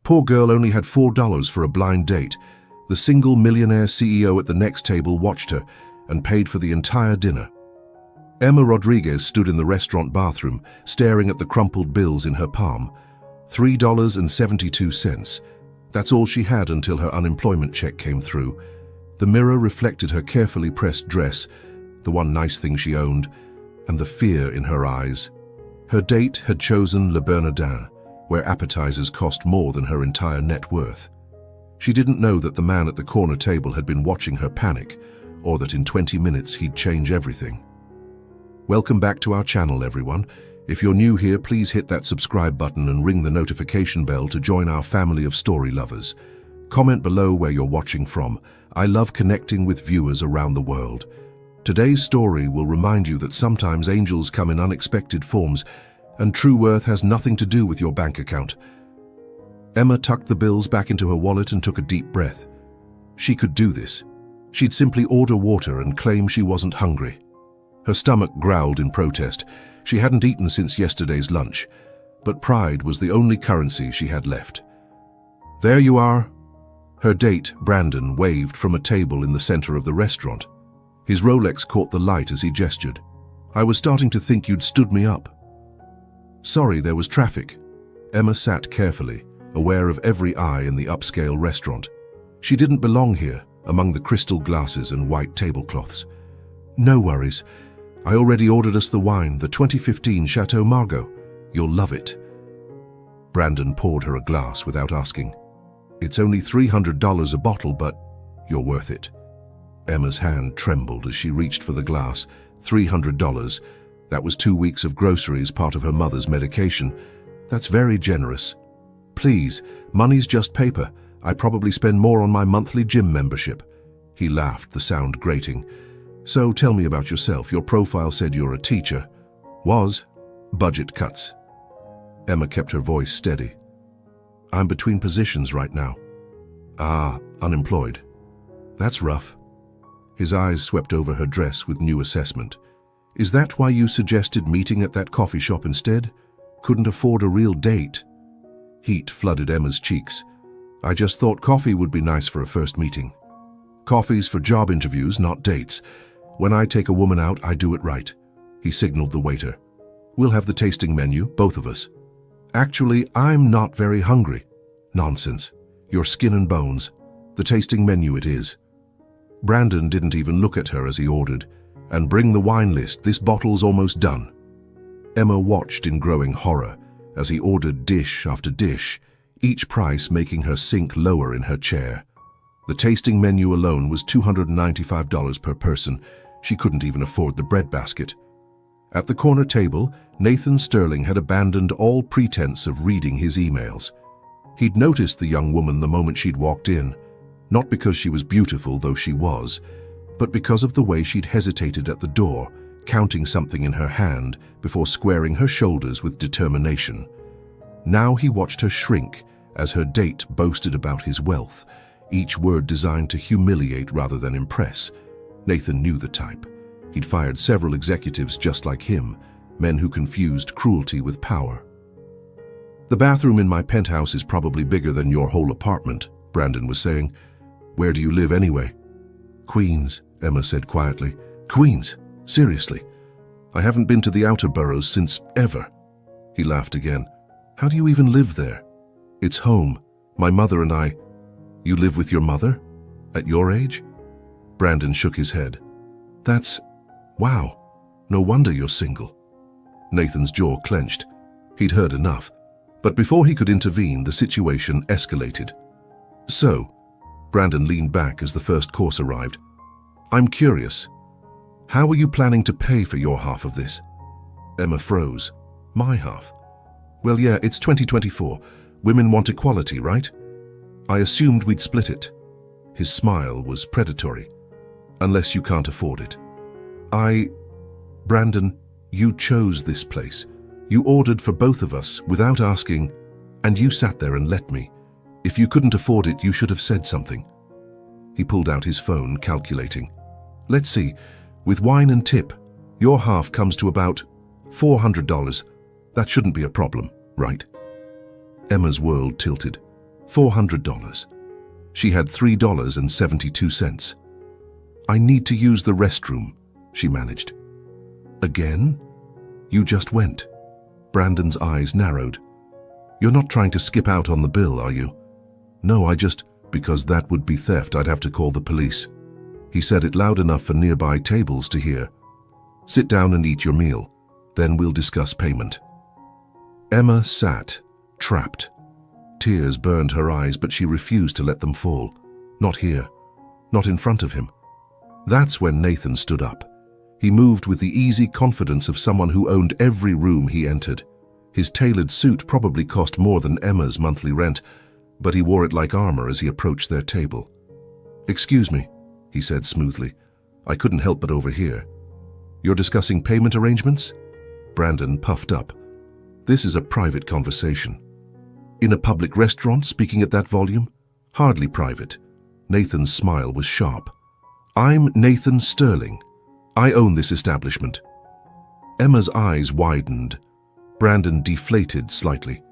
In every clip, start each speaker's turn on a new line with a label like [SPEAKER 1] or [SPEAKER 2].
[SPEAKER 1] Poor girl only had $4 for a blind date. The single millionaire CEO at the next table watched her and paid for the entire dinner. Emma Rodriguez stood in the restaurant bathroom, staring at the crumpled bills in her palm. $3.72. That's all she had until her unemployment check came through. The mirror reflected her carefully pressed dress, the one nice thing she owned, and the fear in her eyes. Her date had chosen Le Bernardin, where appetizers cost more than her entire net worth. She didn't know that the man at the corner table had been watching her panic, or that in 20 minutes he'd change everything. Welcome back to our channel, everyone. If you're new here, please hit that subscribe button and ring the notification bell to join our family of story lovers. Comment below where you're watching from. I love connecting with viewers around the world. Today's story will remind you that sometimes angels come in unexpected forms, and true worth has nothing to do with your bank account. Emma tucked the bills back into her wallet and took a deep breath. She could do this. She'd simply order water and claim she wasn't hungry. Her stomach growled in protest. She hadn't eaten since yesterday's lunch, but pride was the only currency she had left. There you are. Her date, Brandon, waved from a table in the center of the restaurant. His Rolex caught the light as he gestured. I was starting to think you'd stood me up. Sorry, there was traffic. Emma sat carefully, aware of every eye in the upscale restaurant. She didn't belong here, among the crystal glasses and white tablecloths. No worries. I already ordered us the wine, the 2015 Chateau Margaux. You'll love it. Brandon poured her a glass without asking. It's only $300 a bottle, but you're worth it. Emma's hand trembled as she reached for the glass. $300. That was 2 weeks of groceries, part of her mother's medication. That's very generous. Please, money's just paper. I probably spend more on my monthly gym membership. He laughed, the sound grating. So tell me about yourself. Your profile said you're a teacher. Was. Budget cuts. Emma kept her voice steady. I'm between positions right now. Ah, unemployed. That's rough. His eyes swept over her dress with new assessment. Is that why you suggested meeting at that coffee shop instead? Couldn't afford a real date? Heat flooded Emma's cheeks. I just thought coffee would be nice for a first meeting. Coffee's for job interviews, not dates. When I take a woman out, I do it right. He signaled the waiter. We'll have the tasting menu, both of us. Actually, I'm not very hungry. Nonsense. You're skin and bones. The tasting menu it is. Brandon didn't even look at her as he ordered. And bring the wine list, this bottle's almost done. Emma watched in growing horror as he ordered dish after dish, each price making her sink lower in her chair. The tasting menu alone was $295 per person. She couldn't even afford the breadbasket. At the corner table, Nathan Sterling had abandoned all pretense of reading his emails. He'd noticed the young woman the moment she'd walked in, not because she was beautiful, though she was, but because of the way she'd hesitated at the door, counting something in her hand before squaring her shoulders with determination. Now he watched her shrink as her date boasted about his wealth, each word designed to humiliate rather than impress. Nathan knew the type. He'd fired several executives just like him, men who confused cruelty with power. The bathroom in my penthouse is probably bigger than your whole apartment, Brandon was saying. Where do you live anyway? Queens, Emma said quietly. Queens? Seriously? I haven't been to the outer boroughs since ever. He laughed again. How do you even live there? It's home. My mother and I. You live with your mother? At your age? Brandon shook his head. That's... wow. No wonder you're single. Nathan's jaw clenched. He'd heard enough. But before he could intervene, the situation escalated. So, Brandon leaned back as the first course arrived. I'm curious. How are you planning to pay for your half of this? Emma froze. My half? Well, yeah, it's 2024. Women want equality, right? I assumed we'd split it. His smile was predatory. Unless you can't afford it. Brandon, you chose this place. You ordered for both of us without asking, and you sat there and let me. If you couldn't afford it, you should have said something. He pulled out his phone, calculating. Let's see, with wine and tip, your half comes to about $400. That shouldn't be a problem, right? Emma's world tilted. $400. She had $3.72. I need to use the restroom, she managed. Again? You just went. Brandon's eyes narrowed. You're not trying to skip out on the bill, are you? No, because that would be theft. I'd have to call the police. He said it loud enough for nearby tables to hear. Sit down and eat your meal. Then we'll discuss payment. Emma sat, trapped. Tears burned her eyes, but she refused to let them fall. Not here. Not in front of him. That's when Nathan stood up. He moved with the easy confidence of someone who owned every room he entered. His tailored suit probably cost more than Emma's monthly rent, but he wore it like armor as he approached their table. "Excuse me," he said smoothly. "I couldn't help but overhear. You're discussing payment arrangements?" Brandon puffed up. "This is a private conversation." "In a public restaurant, speaking at that volume?" "Hardly private." Nathan's smile was sharp. "I'm Nathan Sterling. I own this establishment." Emma's eyes widened. Brandon deflated slightly.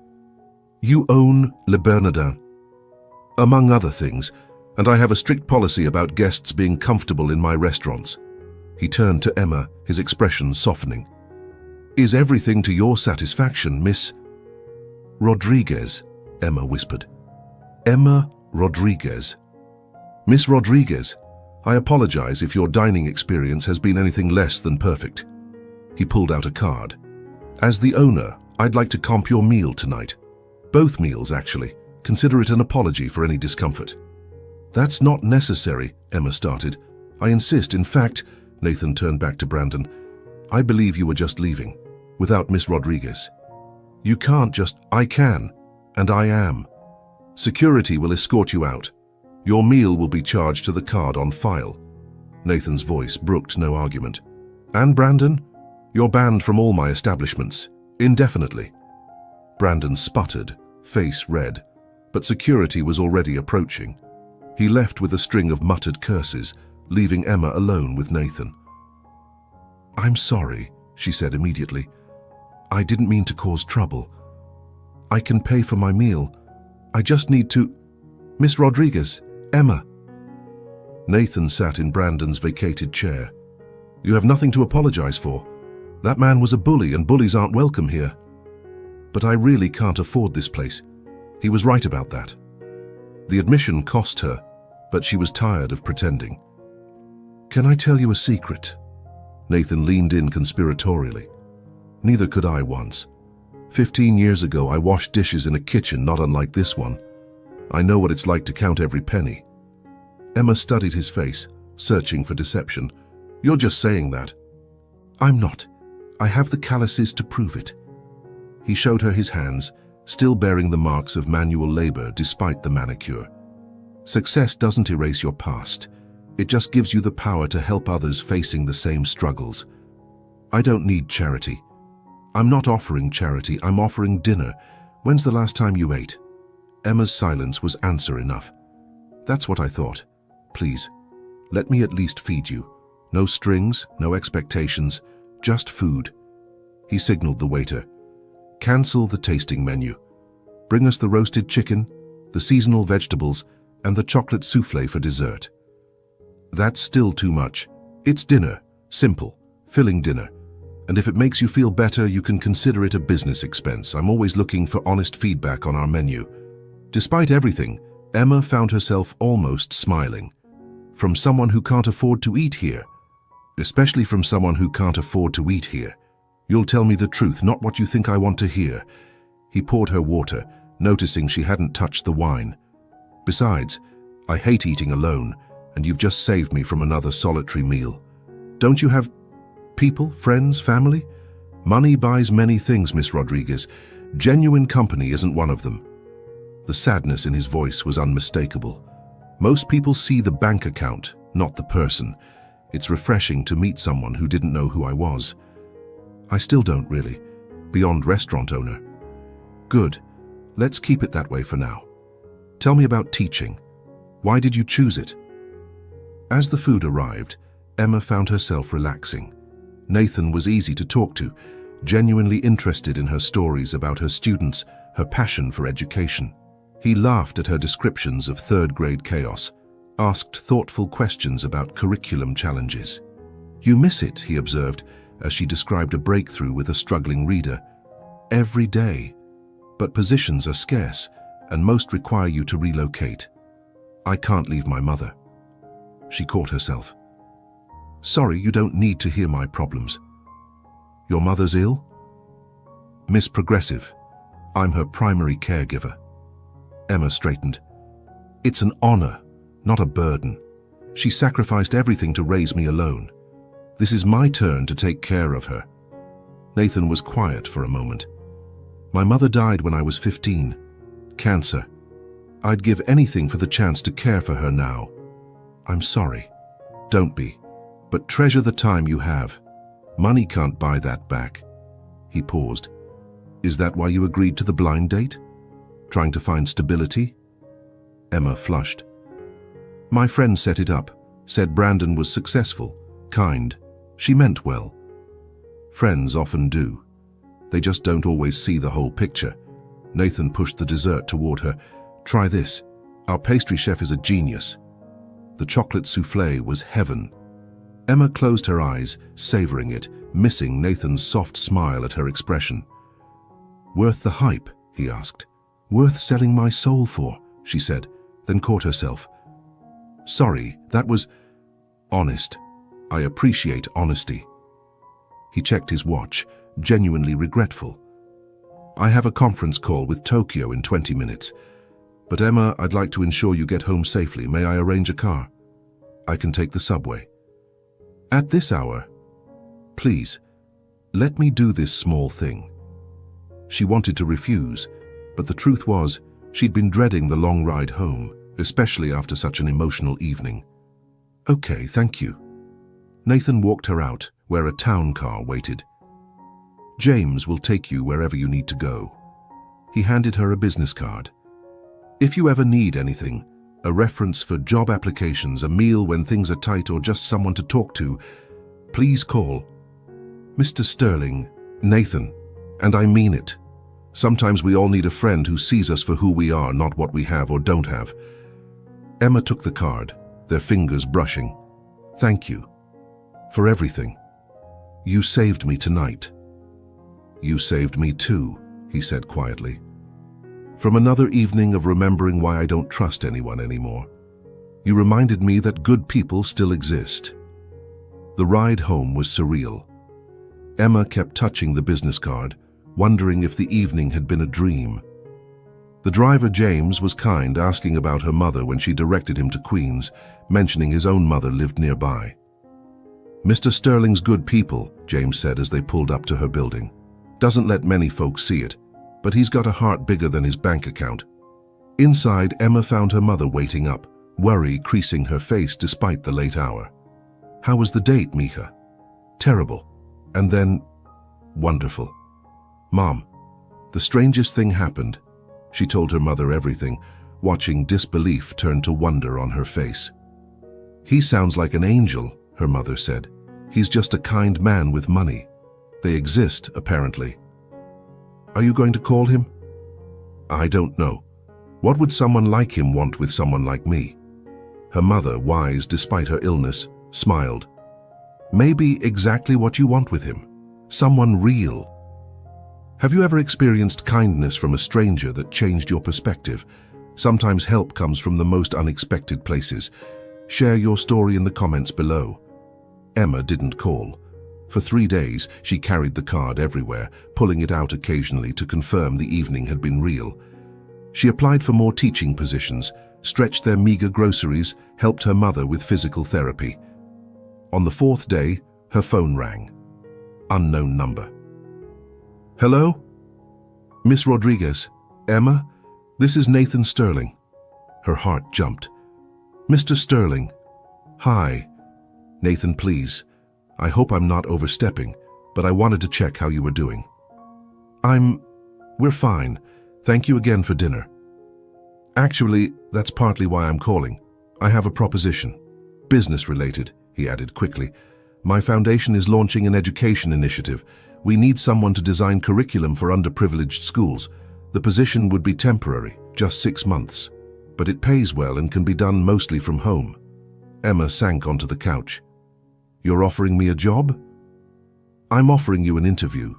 [SPEAKER 1] "You own Le Bernardin?" "Among other things, and I have a strict policy about guests being comfortable in my restaurants." He turned to Emma, his expression softening. "Is everything to your satisfaction, Miss Rodriguez?" Emma whispered. "Emma Rodriguez." "Miss Rodriguez, I apologize if your dining experience has been anything less than perfect." He pulled out a card. "As the owner, I'd like to comp your meal tonight. Both meals, actually. Consider it an apology for any discomfort." "That's not necessary," Emma started. "I insist. In fact," Nathan turned back to Brandon, "I believe you were just leaving, without Miss Rodriguez." "You can't just—" "I can, and I am. Security will escort you out. Your meal will be charged to the card on file." Nathan's voice brooked no argument. "And Brandon, you're banned from all my establishments, indefinitely." Brandon sputtered, face red, but security was already approaching. He left with a string of muttered curses, leaving Emma alone with Nathan. "I'm sorry," she said immediately. "I didn't mean to cause trouble. I can pay for my meal. I just need to—" "Miss Rodriguez, Emma." Nathan sat in Brandon's vacated chair. "You have nothing to apologize for. That man was a bully, and bullies aren't welcome here. But I really can't afford this place. He was right about that." The admission cost her, but she was tired of pretending. "Can I tell you a secret?" Nathan leaned in conspiratorially. "Neither could I once. 15 years ago, I washed dishes in a kitchen not unlike this one. I know what it's like to count every penny." Emma studied his face, searching for deception. "You're just saying that." "I'm not. I have the calluses to prove it." He showed her his hands, still bearing the marks of manual labor despite the manicure. "Success doesn't erase your past. It just gives you the power to help others facing the same struggles. I don't need charity. I'm not offering charity, I'm offering dinner. When's the last time you ate?" Emma's silence was answer enough. "That's what I thought. Please, let me at least feed you. No strings, no expectations, just food." He signaled the waiter. "Cancel the tasting menu. Bring us the roasted chicken, the seasonal vegetables, and the chocolate souffle for dessert." "That's still too much. It's dinner. Simple, filling dinner. And if it makes you feel better, you can consider it a business expense. I'm always looking for honest feedback on our menu." Despite everything, Emma found herself almost smiling. From someone who can't afford to eat here. Especially from someone who can't afford to eat here. "You'll tell me the truth, not what you think I want to hear." He poured her water, noticing she hadn't touched the wine. "Besides, I hate eating alone, and you've just saved me from another solitary meal. Don't you have people, friends, family? Money buys many things, Miss Rodriguez. Genuine company isn't one of them." The sadness in his voice was unmistakable. "Most people see the bank account, not the person. It's refreshing to meet someone who didn't know who I was." "I still don't really, beyond restaurant owner." "Good. Let's keep it that way for now. Tell me about teaching. Why did you choose it?" As the food arrived, Emma found herself relaxing. Nathan was easy to talk to, genuinely interested in her stories about her students, her passion for education. He laughed at her descriptions of third-grade chaos, asked thoughtful questions about curriculum challenges. "You miss it," he observed, as she described a breakthrough with a struggling reader. "Every day. But positions are scarce, and most require you to relocate. I can't leave my mother." She caught herself. "Sorry, you don't need to hear my problems." "Your mother's ill?" "Miss Progressive. I'm her primary caregiver." Emma straightened. "It's an honor, not a burden. She sacrificed everything to raise me alone. This is my turn to take care of her." Nathan was quiet for a moment. "My mother died when I was 15. Cancer. I'd give anything for the chance to care for her now. I'm sorry." "Don't be. But treasure the time you have. Money can't buy that back." He paused. "Is that why you agreed to the blind date? Trying to find stability?" Emma flushed. "My friend set it up, said Brandon was successful, kind. She meant well. Friends often do. They just don't always see the whole picture." Nathan pushed the dessert toward her. "Try this. Our pastry chef is a genius." The chocolate soufflé was heaven. Emma closed her eyes, savoring it, missing Nathan's soft smile at her expression. "Worth the hype?" he asked. "Worth selling my soul for," she said, then caught herself. "Sorry, that was honest. I appreciate honesty." He checked his watch, genuinely regretful. "I have a conference call with Tokyo in 20 minutes. But Emma, I'd like to ensure you get home safely. May I arrange a car? I can take the subway." "At this hour?" "Please, let me do this small thing." She wanted to refuse, but the truth was, she'd been dreading the long ride home, especially after such an emotional evening. "Okay, thank you." Nathan walked her out, where a town car waited. "James will take you wherever you need to go." He handed her a business card. "If you ever need anything, a reference for job applications, a meal when things are tight, or just someone to talk to, please call. Mr. Sterling, Nathan, and I mean it. Sometimes we all need a friend who sees us for who we are, not what we have or don't have." Emma took the card, their fingers brushing. "Thank you. For everything. You saved me tonight." "You saved me too," he said quietly. "From another evening of remembering why I don't trust anyone anymore. You reminded me that good people still exist." The ride home was surreal. Emma kept touching the business card, wondering if the evening had been a dream. The driver, James, was kind, asking about her mother when she directed him to Queens, mentioning his own mother lived nearby. "Mr. Sterling's good people," James said as they pulled up to her building. "Doesn't let many folks see it, but he's got a heart bigger than his bank account." Inside, Emma found her mother waiting up, worry creasing her face despite the late hour. "How was the date, Mika?" "Terrible. And then, wonderful. Mom, the strangest thing happened." She told her mother everything, watching disbelief turn to wonder on her face. "He sounds like an angel," her mother said. "He's just a kind man with money. They exist, apparently." "Are you going to call him?" "I don't know. What would someone like him want with someone like me?" Her mother, wise despite her illness, smiled. "Maybe exactly what you want with him. Someone real." Have you ever experienced kindness from a stranger that changed your perspective? Sometimes help comes from the most unexpected places. Share your story in the comments below. Emma didn't call. For 3 days, she carried the card everywhere, pulling it out occasionally to confirm the evening had been real. She applied for more teaching positions, stretched their meager groceries, helped her mother with physical therapy. On the 4th day, her phone rang. Unknown number. "Hello? Miss Rodriguez? Emma? This is Nathan Sterling." Her heart jumped. "Mr. Sterling. Hi. Nathan, please. I hope I'm not overstepping, but I wanted to check how you were doing." We're fine. Thank you again for dinner." "Actually, that's partly why I'm calling. I have a proposition. Business related," he added quickly. "My foundation is launching an education initiative. We need someone to design curriculum for underprivileged schools. The position would be temporary. Just 6 months. But it pays well and can be done mostly from home. Emma sank onto the couch. You're offering me a job? I'm offering you an interview.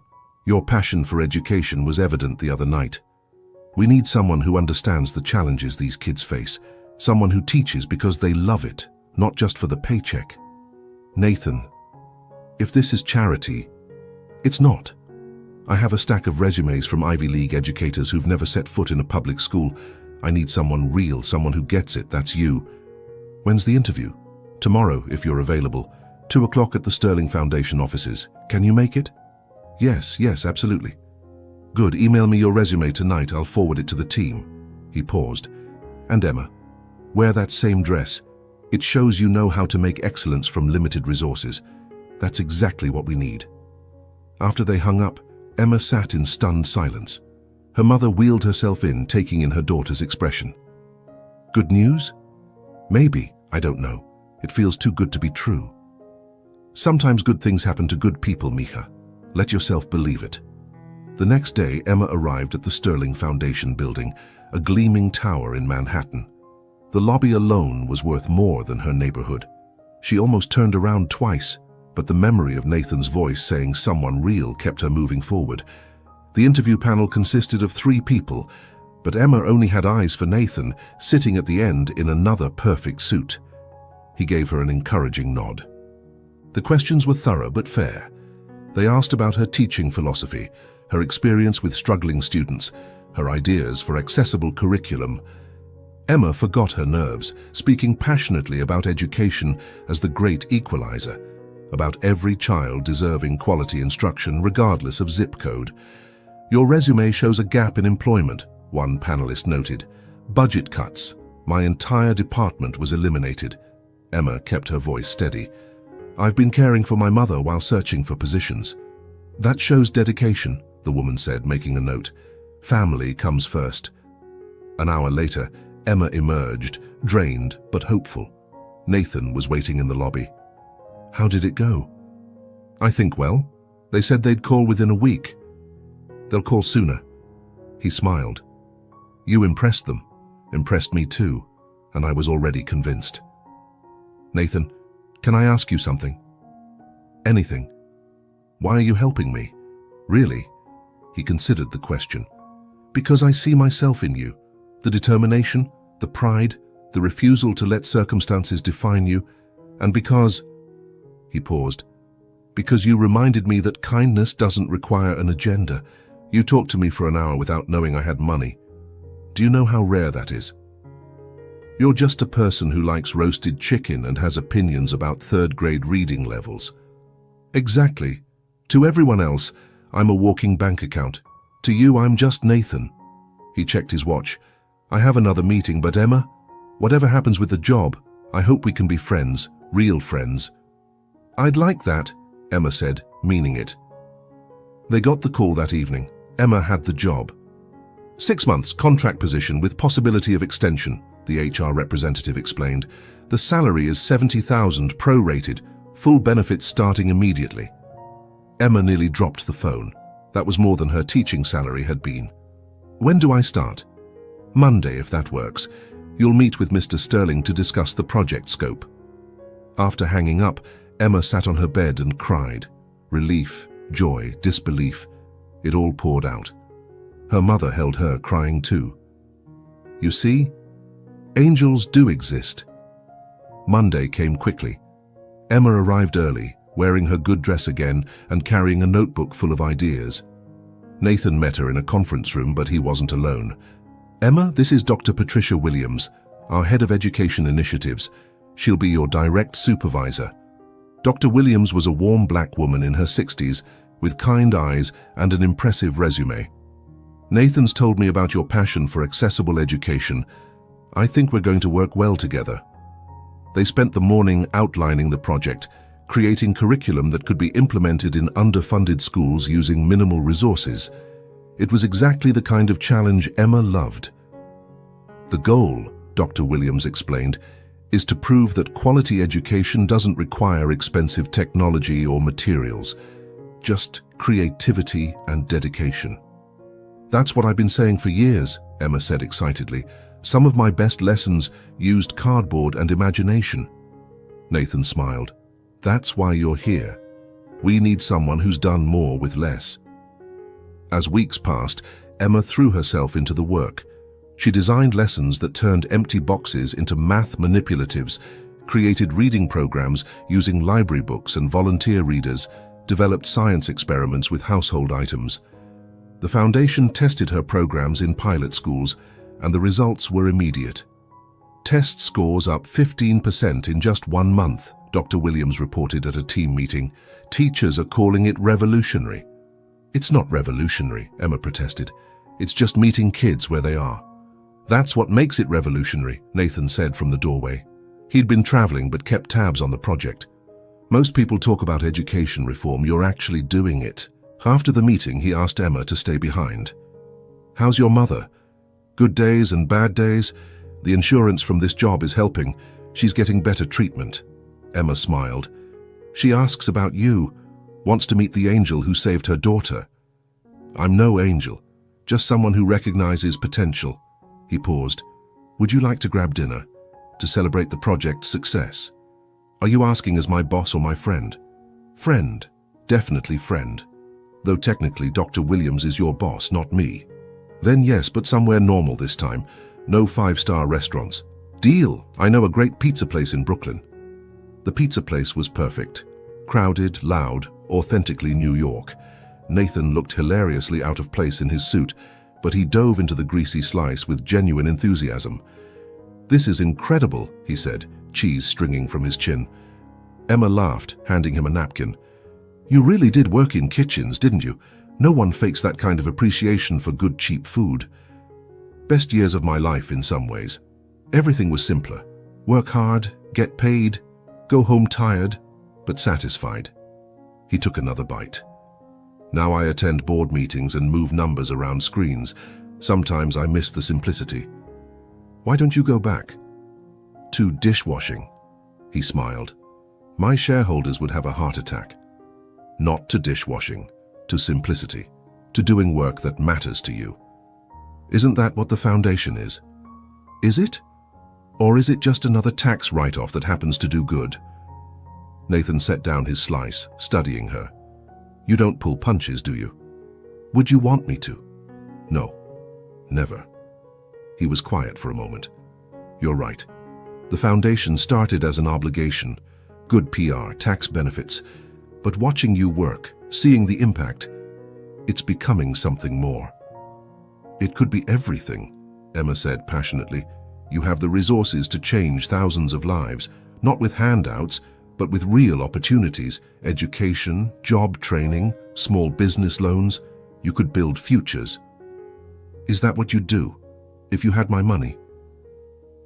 [SPEAKER 1] Your passion for education was evident the other night. We need someone who understands the challenges these kids face, someone who teaches because they love it, not just for the paycheck. Nathan, if this is charity, it's not. I have a stack of resumes from Ivy League educators who've never set foot in a public school. I need someone real, someone who gets it. That's you. When's the interview? Tomorrow, if you're available. 2 o'clock at the Sterling Foundation offices. Can you make it? Yes, absolutely. Good, email me your resume tonight. I'll forward it to the team. He paused. And Emma, wear that same dress. It shows you know how to make excellence from limited resources. That's exactly what we need. After they hung up, Emma sat in stunned silence. Her mother wheeled herself in, taking in her daughter's expression. Good news? Maybe, I don't know. It feels too good to be true. Sometimes good things happen to good people, Mija. Let yourself believe it. The next day, Emma arrived at the Sterling Foundation building, a gleaming tower in Manhattan. The lobby alone was worth more than her neighborhood. She almost turned around twice, but the memory of Nathan's voice saying someone real kept her moving forward. The interview panel consisted of 3 people, but Emma only had eyes for Nathan, sitting at the end in another perfect suit. He gave her an encouraging nod. The questions were thorough but fair. They asked about her teaching philosophy, her experience with struggling students, her ideas for accessible curriculum. Emma forgot her nerves, speaking passionately about education as the great equalizer, about every child deserving quality instruction regardless of zip code. Your resume shows a gap in employment, one panelist noted. Budget cuts. My entire department was eliminated. Emma kept her voice steady. I've been caring for my mother while searching for positions. That shows dedication, the woman said, making a note. Family comes first. An hour later, Emma emerged, drained but hopeful. Nathan was waiting in the lobby. How did it go? I think well. They said they'd call within a week. They'll call sooner. He smiled. You impressed them, impressed me too, and I was already convinced. Nathan, can I ask you something? Anything. Why are you helping me? Really? He considered the question. Because I see myself in you. The determination, the pride, the refusal to let circumstances define you, and because... He paused. Because you reminded me that kindness doesn't require an agenda. You talked to me for an hour without knowing I had money. Do you know how rare that is? You're just a person who likes roasted chicken and has opinions about third-grade reading levels. Exactly. To everyone else, I'm a walking bank account. To you, I'm just Nathan. He checked his watch. I have another meeting, but Emma, whatever happens with the job, I hope we can be friends, real friends. I'd like that, Emma said, meaning it. They got the call that evening. Emma had the job. 6 months, contract position with possibility of extension, the HR representative explained. The salary is $70,000 prorated, full benefits starting immediately. Emma nearly dropped the phone. That was more than her teaching salary had been. When do I start? Monday, if that works. You'll meet with Mr. Sterling to discuss the project scope. After hanging up, Emma sat on her bed and cried. Relief, joy, disbelief. It all poured out. Her mother held her, crying too. You see, angels do exist. Monday came quickly. Emma arrived early, wearing her good dress again and carrying a notebook full of ideas. Nathan met her in a conference room, but he wasn't alone. Emma, this is Dr. Patricia Williams, our head of education initiatives. She'll be your direct supervisor. Dr. Williams was a warm black woman in her 60s, with kind eyes and an impressive resume. Nathan's told me about your passion for accessible education. I think we're going to work well together. They spent the morning outlining the project, creating curriculum that could be implemented in underfunded schools using minimal resources. It was exactly the kind of challenge Emma loved. The goal, Dr. Williams explained, is to prove that quality education doesn't require expensive technology or materials, just creativity and dedication. That's what I've been saying for years, Emma said excitedly. Some of my best lessons used cardboard and imagination. Nathan smiled. That's why you're here. We need someone who's done more with less. As weeks passed, Emma threw herself into the work. She designed lessons that turned empty boxes into math manipulatives, created reading programs using library books and volunteer readers, developed science experiments with household items. The foundation tested her programs in pilot schools, and the results were immediate. Test scores up 15% in just 1 month, Dr. Williams reported at a team meeting. Teachers are calling it revolutionary. It's not revolutionary, Emma protested. It's just meeting kids where they are. That's what makes it revolutionary, Nathan said from the doorway. He'd been traveling but kept tabs on the project. Most people talk about education reform, you're actually doing it. After the meeting, he asked Emma to stay behind. How's your mother? Good days and bad days? The insurance from this job is helping. She's getting better treatment. Emma smiled. She asks about you, wants to meet the angel who saved her daughter. I'm no angel, just someone who recognizes potential. He paused. Would you like to grab dinner to celebrate the project's success? Are you asking as my boss or my friend? Friend, definitely friend. Though technically Dr. Williams is your boss, not me. Then yes, but somewhere normal this time. No 5-star restaurants. Deal! I know a great pizza place in Brooklyn. The pizza place was perfect. Crowded, loud, authentically New York. Nathan looked hilariously out of place in his suit, but he dove into the greasy slice with genuine enthusiasm. This is incredible, he said, cheese stringing from his chin. Emma laughed, handing him a napkin. You really did work in kitchens, didn't you? No one fakes that kind of appreciation for good, cheap food. Best years of my life in some ways. Everything was simpler. Work hard, get paid, go home tired, but satisfied. He took another bite. Now I attend board meetings and move numbers around screens. Sometimes I miss the simplicity. Why don't you go back? To dishwashing, he smiled. My shareholders would have a heart attack. Not to dishwashing, to simplicity, to doing work that matters to you. Isn't that what the foundation is? Is it? Or is it just another tax write-off that happens to do good? Nathan set down his slice, studying her. You don't pull punches, do you? Would you want me to? No, never. He was quiet for a moment. You're right. The foundation started as an obligation, good PR, tax benefits, but watching you work, seeing the impact, it's becoming something more. It could be everything, Emma said passionately. You have the resources to change thousands of lives, not with handouts, but with real opportunities, education, job training, small business loans. You could build futures. Is that what you'd do, if you had my money?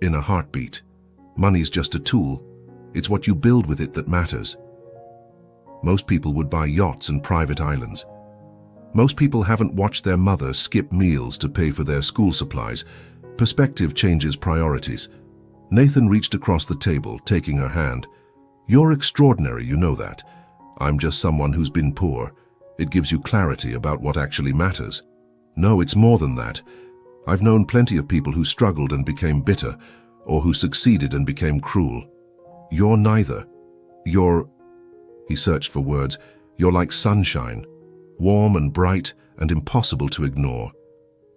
[SPEAKER 1] In a heartbeat. Money's just a tool. It's what you build with it that matters. Most people would buy yachts and private islands. Most people haven't watched their mother skip meals to pay for their school supplies. Perspective changes priorities. Nathan reached across the table, taking her hand. You're extraordinary, you know that. I'm just someone who's been poor. It gives you clarity about what actually matters. No, it's more than that. I've known plenty of people who struggled and became bitter, or who succeeded and became cruel. You're neither. He searched for words. You're like sunshine, warm and bright and impossible to ignore.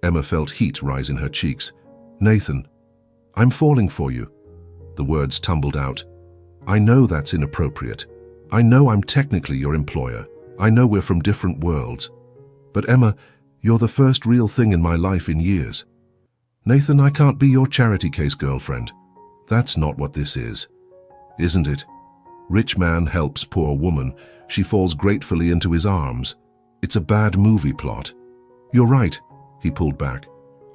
[SPEAKER 1] Emma felt heat rise in her cheeks. Nathan, I'm falling for you. The words tumbled out. I know that's inappropriate. I know I'm technically your employer. I know we're from different worlds. But Emma, you're the first real thing in my life in years. Nathan, I can't be your charity case girlfriend. That's not what this is. Isn't it? Rich man helps poor woman. She falls gratefully into his arms. It's a bad movie plot. You're right, he pulled back.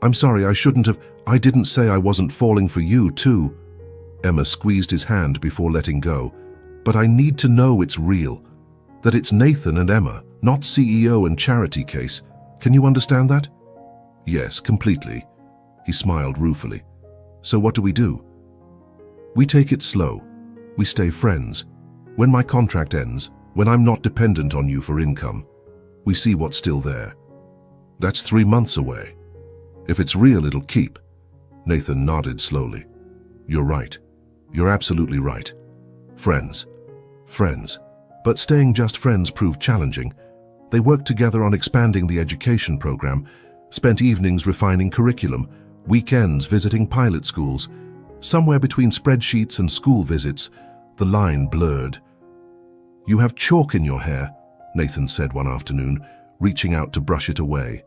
[SPEAKER 1] I'm sorry, I shouldn't have. I didn't say I wasn't falling for you, too. Emma squeezed his hand before letting go. But I need to know it's real. That it's Nathan and Emma, not CEO and charity case. Can you understand that? Yes, completely. He smiled ruefully. So what do? We take it slow. We stay friends. When my contract ends, when I'm not dependent on you for income, we see what's still there. That's 3 months away. If it's real, it'll keep. Nathan nodded slowly. You're right. You're absolutely right. Friends. Friends. But staying just friends proved challenging. They worked together on expanding the education program, spent evenings refining curriculum, weekends visiting pilot schools. Somewhere between spreadsheets and school visits, the line blurred. You have chalk in your hair, Nathan said one afternoon, reaching out to brush it away.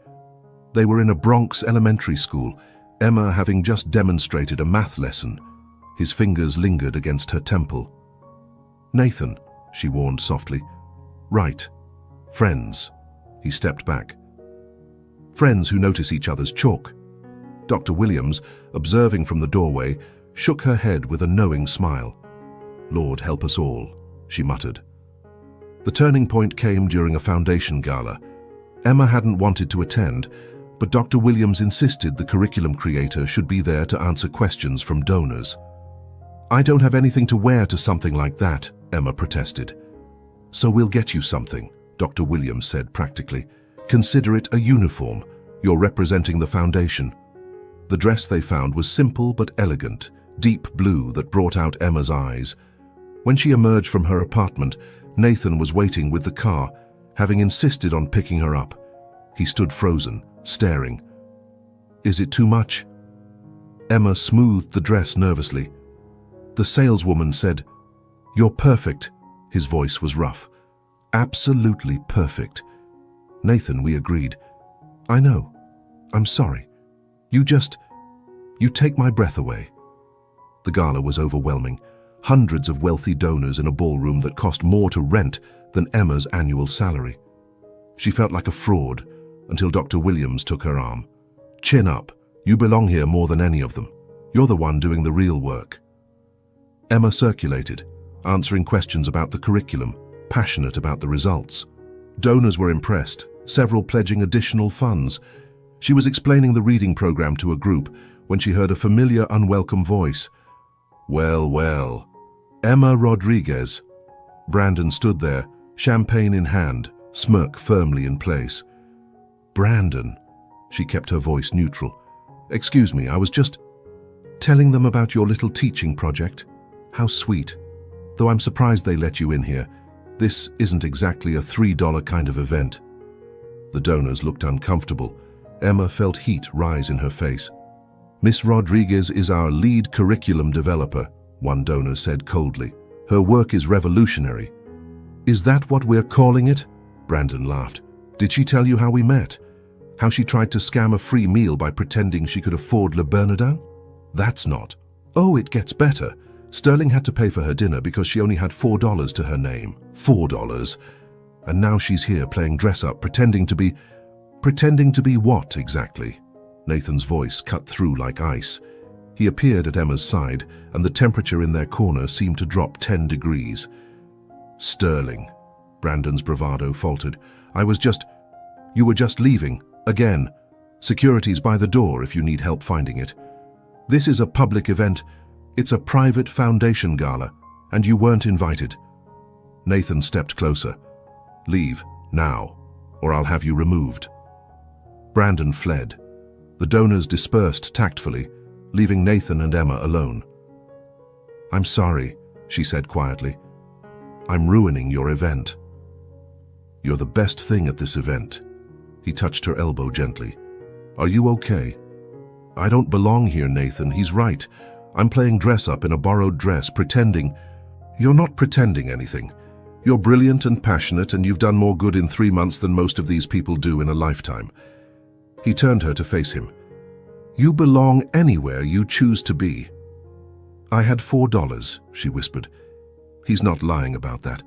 [SPEAKER 1] They were in a Bronx elementary school, Emma having just demonstrated a math lesson. His fingers lingered against her temple. Nathan, she warned softly. Right. Friends. He stepped back. Friends who notice each other's chalk. Dr. Williams, observing from the doorway, shook her head with a knowing smile. Lord help us all, she muttered. The turning point came during a foundation gala. Emma hadn't wanted to attend, but Dr. Williams insisted the curriculum creator should be there to answer questions from donors. I don't have anything to wear to something like that, Emma protested. So we'll get you something, Dr. Williams said practically. Consider it a uniform. You're representing the foundation. The dress they found was simple but elegant, deep blue that brought out Emma's eyes. When she emerged from her apartment, Nathan was waiting with the car, having insisted on picking her up. He stood frozen, staring. Is it too much? Emma smoothed the dress nervously. The saleswoman said, You're perfect. His voice was rough. Absolutely perfect. Nathan, we agreed. I know. I'm sorry. You take my breath away. The gala was overwhelming. Hundreds of wealthy donors in a ballroom that cost more to rent than Emma's annual salary. She felt like a fraud until Dr. Williams took her arm. Chin up. You belong here more than any of them. You're the one doing the real work. Emma circulated, answering questions about the curriculum, passionate about the results. Donors were impressed, several pledging additional funds. She was explaining the reading program to a group when she heard a familiar, unwelcome voice. Well, well. Emma Rodriguez. Brandon stood there, champagne in hand, smirk firmly in place. Brandon. She kept her voice neutral. Excuse me, I was just telling them about your little teaching project. How sweet. Though I'm surprised they let you in here. This isn't exactly a $3 kind of event. The donors looked uncomfortable. Emma felt heat rise in her face. Miss Rodriguez is our lead curriculum developer, one donor said coldly. Her work is revolutionary. Is that what we're calling it? Brandon laughed. Did she tell you how we met? How she tried to scam a free meal by pretending she could afford Le Bernardin? That's not. Oh, it gets better. Sterling had to pay for her dinner because she only had $4 to her name. $4. And now she's here playing dress-up, pretending to be what exactly? Nathan's voice cut through like ice. He appeared at Emma's side, and the temperature in their corner seemed to drop 10 degrees. Sterling. Brandon's bravado faltered. You were just leaving. Again. Security's by the door if you need help finding it. This is a public event. It's a private foundation gala, and you weren't invited. Nathan stepped closer. Leave, now, or I'll have you removed. Brandon fled. The donors dispersed tactfully, leaving Nathan and Emma alone. I'm sorry, she said quietly. I'm ruining your event. You're the best thing at this event. He touched her elbow gently. Are you okay? I don't belong here, Nathan. He's right. I'm playing dress-up in a borrowed dress, pretending. You're not pretending anything. You're brilliant and passionate, and you've done more good in 3 months than most of these people do in a lifetime. He turned her to face him. You belong anywhere you choose to be. I had $4, she whispered. He's not lying about that.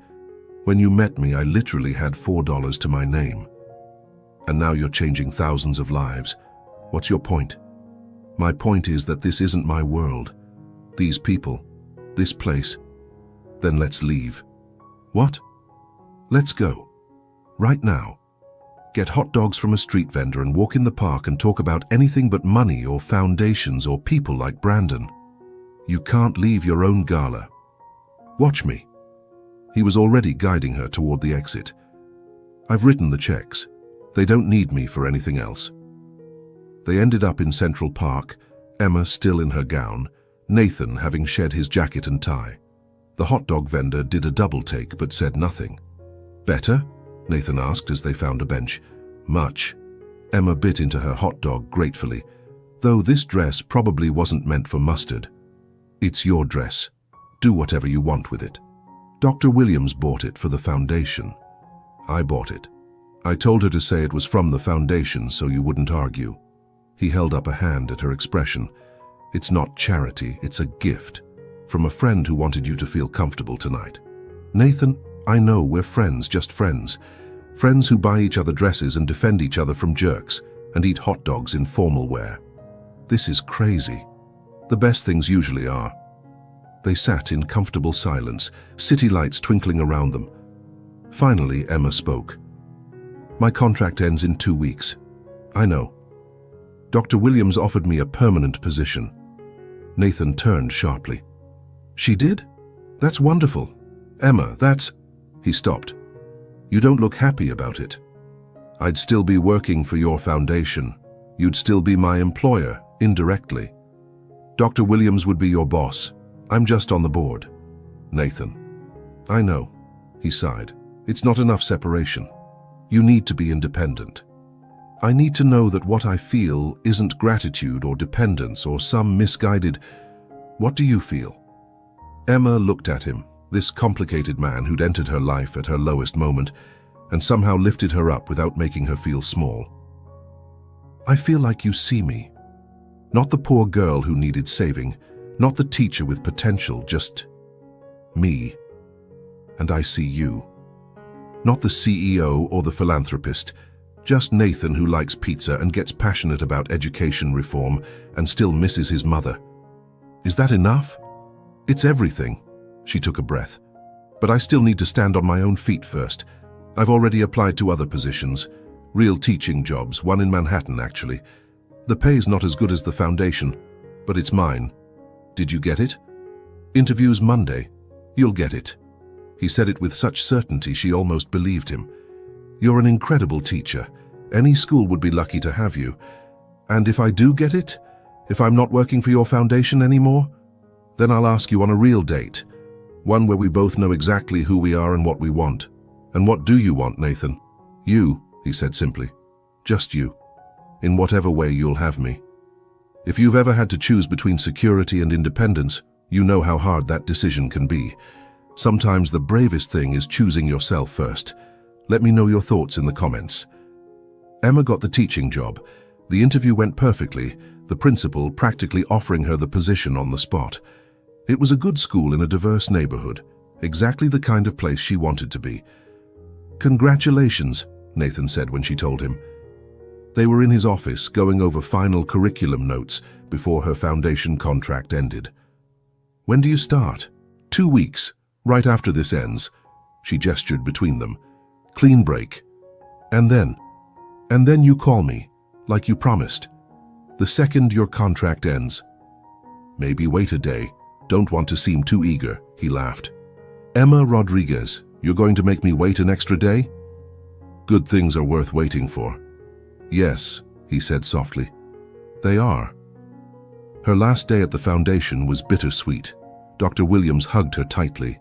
[SPEAKER 1] When you met me, I literally had $4 to my name. And now you're changing thousands of lives. What's your point? My point is that this isn't my world. These people, this place. Then let's leave. What? Let's go. Right now. Get hot dogs from a street vendor and walk in the park and talk about anything but money or foundations or people like Brandon. You can't leave your own gala. Watch me. He was already guiding her toward the exit. I've written the checks. They don't need me for anything else. They ended up in Central Park, Emma still in her gown, Nathan having shed his jacket and tie. The hot dog vendor did a double take but said nothing. "Better?" Nathan asked as they found a bench. "Much." Emma bit into her hot dog gratefully, though this dress probably wasn't meant for mustard. "It's your dress. Do whatever you want with it." Dr. Williams bought it for the foundation. I bought it. I told her to say it was from the foundation so you wouldn't argue. He held up a hand at her expression. "It's not charity, it's a gift. From a friend who wanted you to feel comfortable tonight." "Nathan, I know we're friends, just friends. Friends who buy each other dresses and defend each other from jerks and eat hot dogs in formal wear." "This is crazy." "The best things usually are." They sat in comfortable silence, city lights twinkling around them. Finally, Emma spoke. "My contract ends in 2 weeks. I know. Dr. Williams offered me a permanent position." Nathan turned sharply. "She did? That's wonderful. Emma, that's—" He stopped. "You don't look happy about it." "I'd still be working for your foundation. You'd still be my employer, indirectly. Dr. Williams would be your boss. I'm just on the board." "Nathan." "I know," he sighed. "It's not enough separation. You need to be independent. I need to know that what I feel isn't gratitude or dependence or some misguided— What do you feel?" Emma looked at him, this complicated man who'd entered her life at her lowest moment and somehow lifted her up without making her feel small. "I feel like you see me. Not the poor girl who needed saving, not the teacher with potential, just me. And I see you. Not the CEO or the philanthropist, just Nathan who likes pizza and gets passionate about education reform and still misses his mother. Is that enough?" "It's everything." She took a breath. "But I still need to stand on my own feet first. I've already applied to other positions, real teaching jobs, one in Manhattan actually. The pay's not as good as the foundation, but it's mine. Did you get it?" "Interviews Monday. You'll get it." He said it with such certainty she almost believed him. "You're an incredible teacher. Any school would be lucky to have you. And if I do get it, if I'm not working for your foundation anymore, then I'll ask you on a real date, one where we both know exactly who we are and what we want." "And what do you want, Nathan?" "You," he said simply. "Just you. In whatever way you'll have me. If you've ever had to choose between security and independence, you know how hard that decision can be. Sometimes the bravest thing is choosing yourself first. Let me know your thoughts in the comments." Emma got the teaching job. The interview went perfectly, the principal practically offering her the position on the spot. It was a good school in a diverse neighborhood, exactly the kind of place she wanted to be. "Congratulations," Nathan said when she told him. They were in his office going over final curriculum notes before her foundation contract ended. "When do you start?" "2 weeks, right after this ends." She gestured between them. "Clean break. And then you call me, like you promised. The second your contract ends." "Maybe wait a day. Don't want to seem too eager," he laughed. "Emma Rodriguez, you're going to make me wait an extra day?" "Good things are worth waiting for." "Yes," he said softly. "They are." Her last day at the foundation was bittersweet. Dr. Williams hugged her tightly.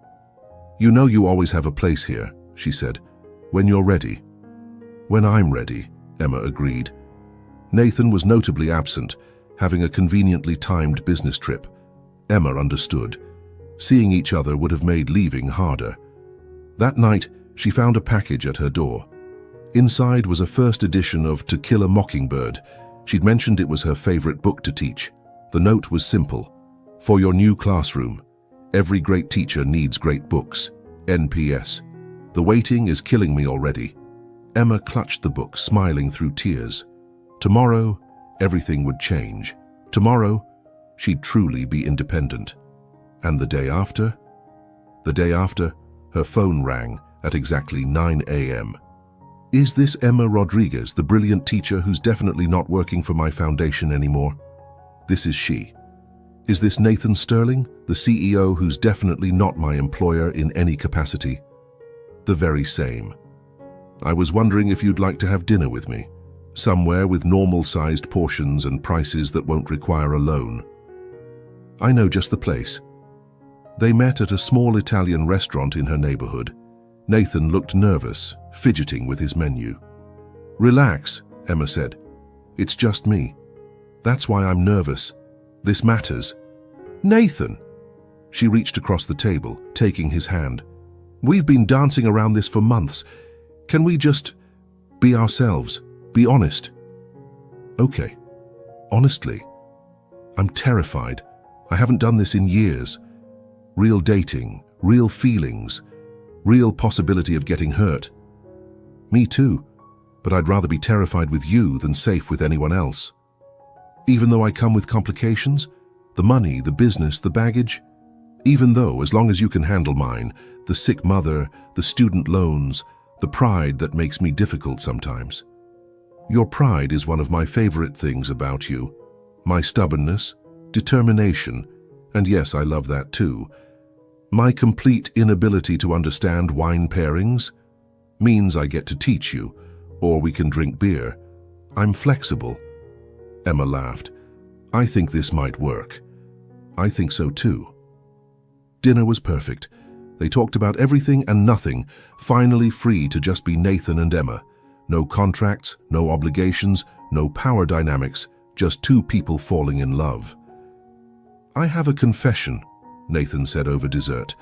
[SPEAKER 1] "You know you always have a place here," she said. "When you're ready." "When I'm ready," Emma agreed. Nathan was notably absent, having a conveniently timed business trip. Emma understood. Seeing each other would have made leaving harder. That night, she found a package at her door. Inside was a first edition of To Kill a Mockingbird. She'd mentioned it was her favorite book to teach. The note was simple. "For your new classroom. Every great teacher needs great books. NPS. The waiting is killing me already." Emma clutched the book, smiling through tears. Tomorrow, everything would change. Tomorrow, she'd truly be independent. And the day after? The day after, her phone rang at exactly 9 a.m. "Is this Emma Rodriguez, the brilliant teacher who's definitely not working for my foundation anymore?" "This is she." "Is this Nathan Sterling, the CEO who's definitely not my employer in any capacity?" "The very same. I was wondering if you'd like to have dinner with me. somewhere with normal-sized portions and prices that won't require a loan. I know just the place. They met at a small Italian restaurant in her neighborhood. Nathan looked nervous, fidgeting with his menu. "Relax," Emma said. "It's just me. That's why I'm nervous. This matters." "Nathan!" She reached across the table, taking his hand. "We've been dancing around this for months. Can we just be ourselves? Be honest?" "Okay. Honestly, I'm terrified. I haven't done this in years. Real dating, real feelings, real possibility of getting hurt. Me too, but I'd rather be terrified with you than safe with anyone else. Even though I come with complications, the money, the business, the baggage, even though, as long as you can handle mine, the sick mother, the student loans, the pride that makes me difficult sometimes. Your pride is one of my favorite things about you. My stubbornness, determination, and yes, I love that too. My complete inability to understand wine pairings means I get to teach you, or we can drink beer. I'm flexible." Emma laughed. "I think this might work." "I think so too." Dinner was perfect. They talked about everything and nothing, finally free to just be Nathan and Emma. No contracts, no obligations, no power dynamics, just two people falling in love. "I have a confession," Nathan said over dessert.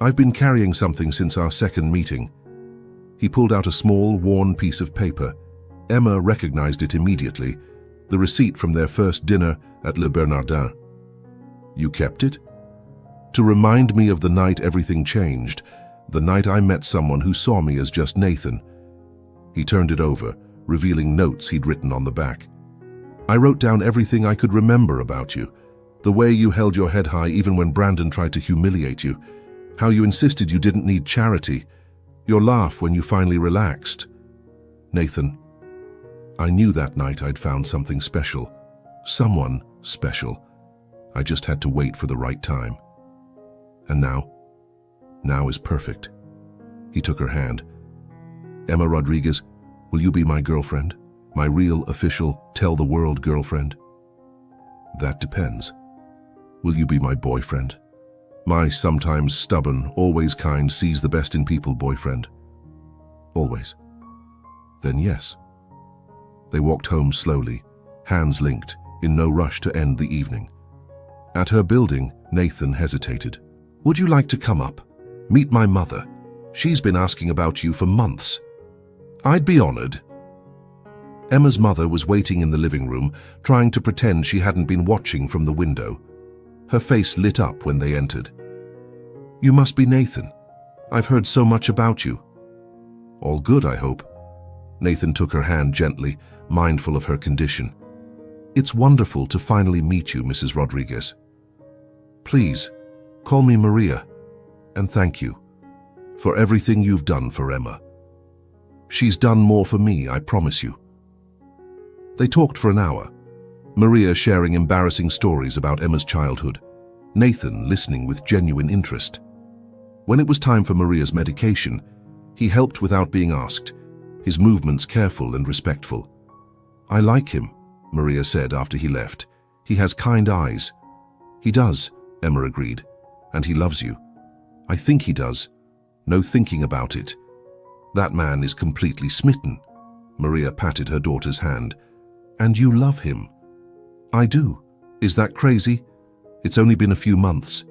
[SPEAKER 1] "I've been carrying something since our second meeting." He pulled out a small, worn piece of paper. Emma recognized it immediately, the receipt from their first dinner at Le Bernardin. "You kept it?" "To remind me of the night everything changed, the night I met someone who saw me as just Nathan." He turned it over, revealing notes he'd written on the back. "I wrote down everything I could remember about you. The way you held your head high even when Brandon tried to humiliate you. How you insisted you didn't need charity. Your laugh when you finally relaxed. Nathan, I knew that night I'd found something special. Someone special. I just had to wait for the right time. And now is perfect." He took her hand. "Emma Rodriguez, will you be my girlfriend? My real, official, tell-the-world girlfriend?" "That depends. Will you be my boyfriend? My sometimes stubborn, always kind, sees the best in people boyfriend?" "Always." "Then yes." They walked home slowly, hands linked, in no rush to end the evening. At her building, Nathan hesitated. "Would you like to come up? Meet my mother. She's been asking about you for months." "I'd be honored." Emma's mother was waiting in the living room, trying to pretend she hadn't been watching from the window. Her face lit up when they entered. "You must be Nathan. I've heard so much about you." "All good, I hope." Nathan took her hand gently, mindful of her condition. "It's wonderful to finally meet you, Mrs. Rodriguez. Please, call me Maria, and thank you for everything you've done for Emma. She's done more for me, I promise you." They talked for an hour, Maria sharing embarrassing stories about Emma's childhood, Nathan listening with genuine interest. When it was time for Maria's medication, he helped without being asked, his movements careful and respectful. "I like him," Maria said after he left. "He has kind eyes." "He does," Emma agreed. "And he loves you." "I think he does. No thinking about it." "That man is completely smitten." Maria patted her daughter's hand. "And you love him?" "I do. Is that crazy? It's only been a few months."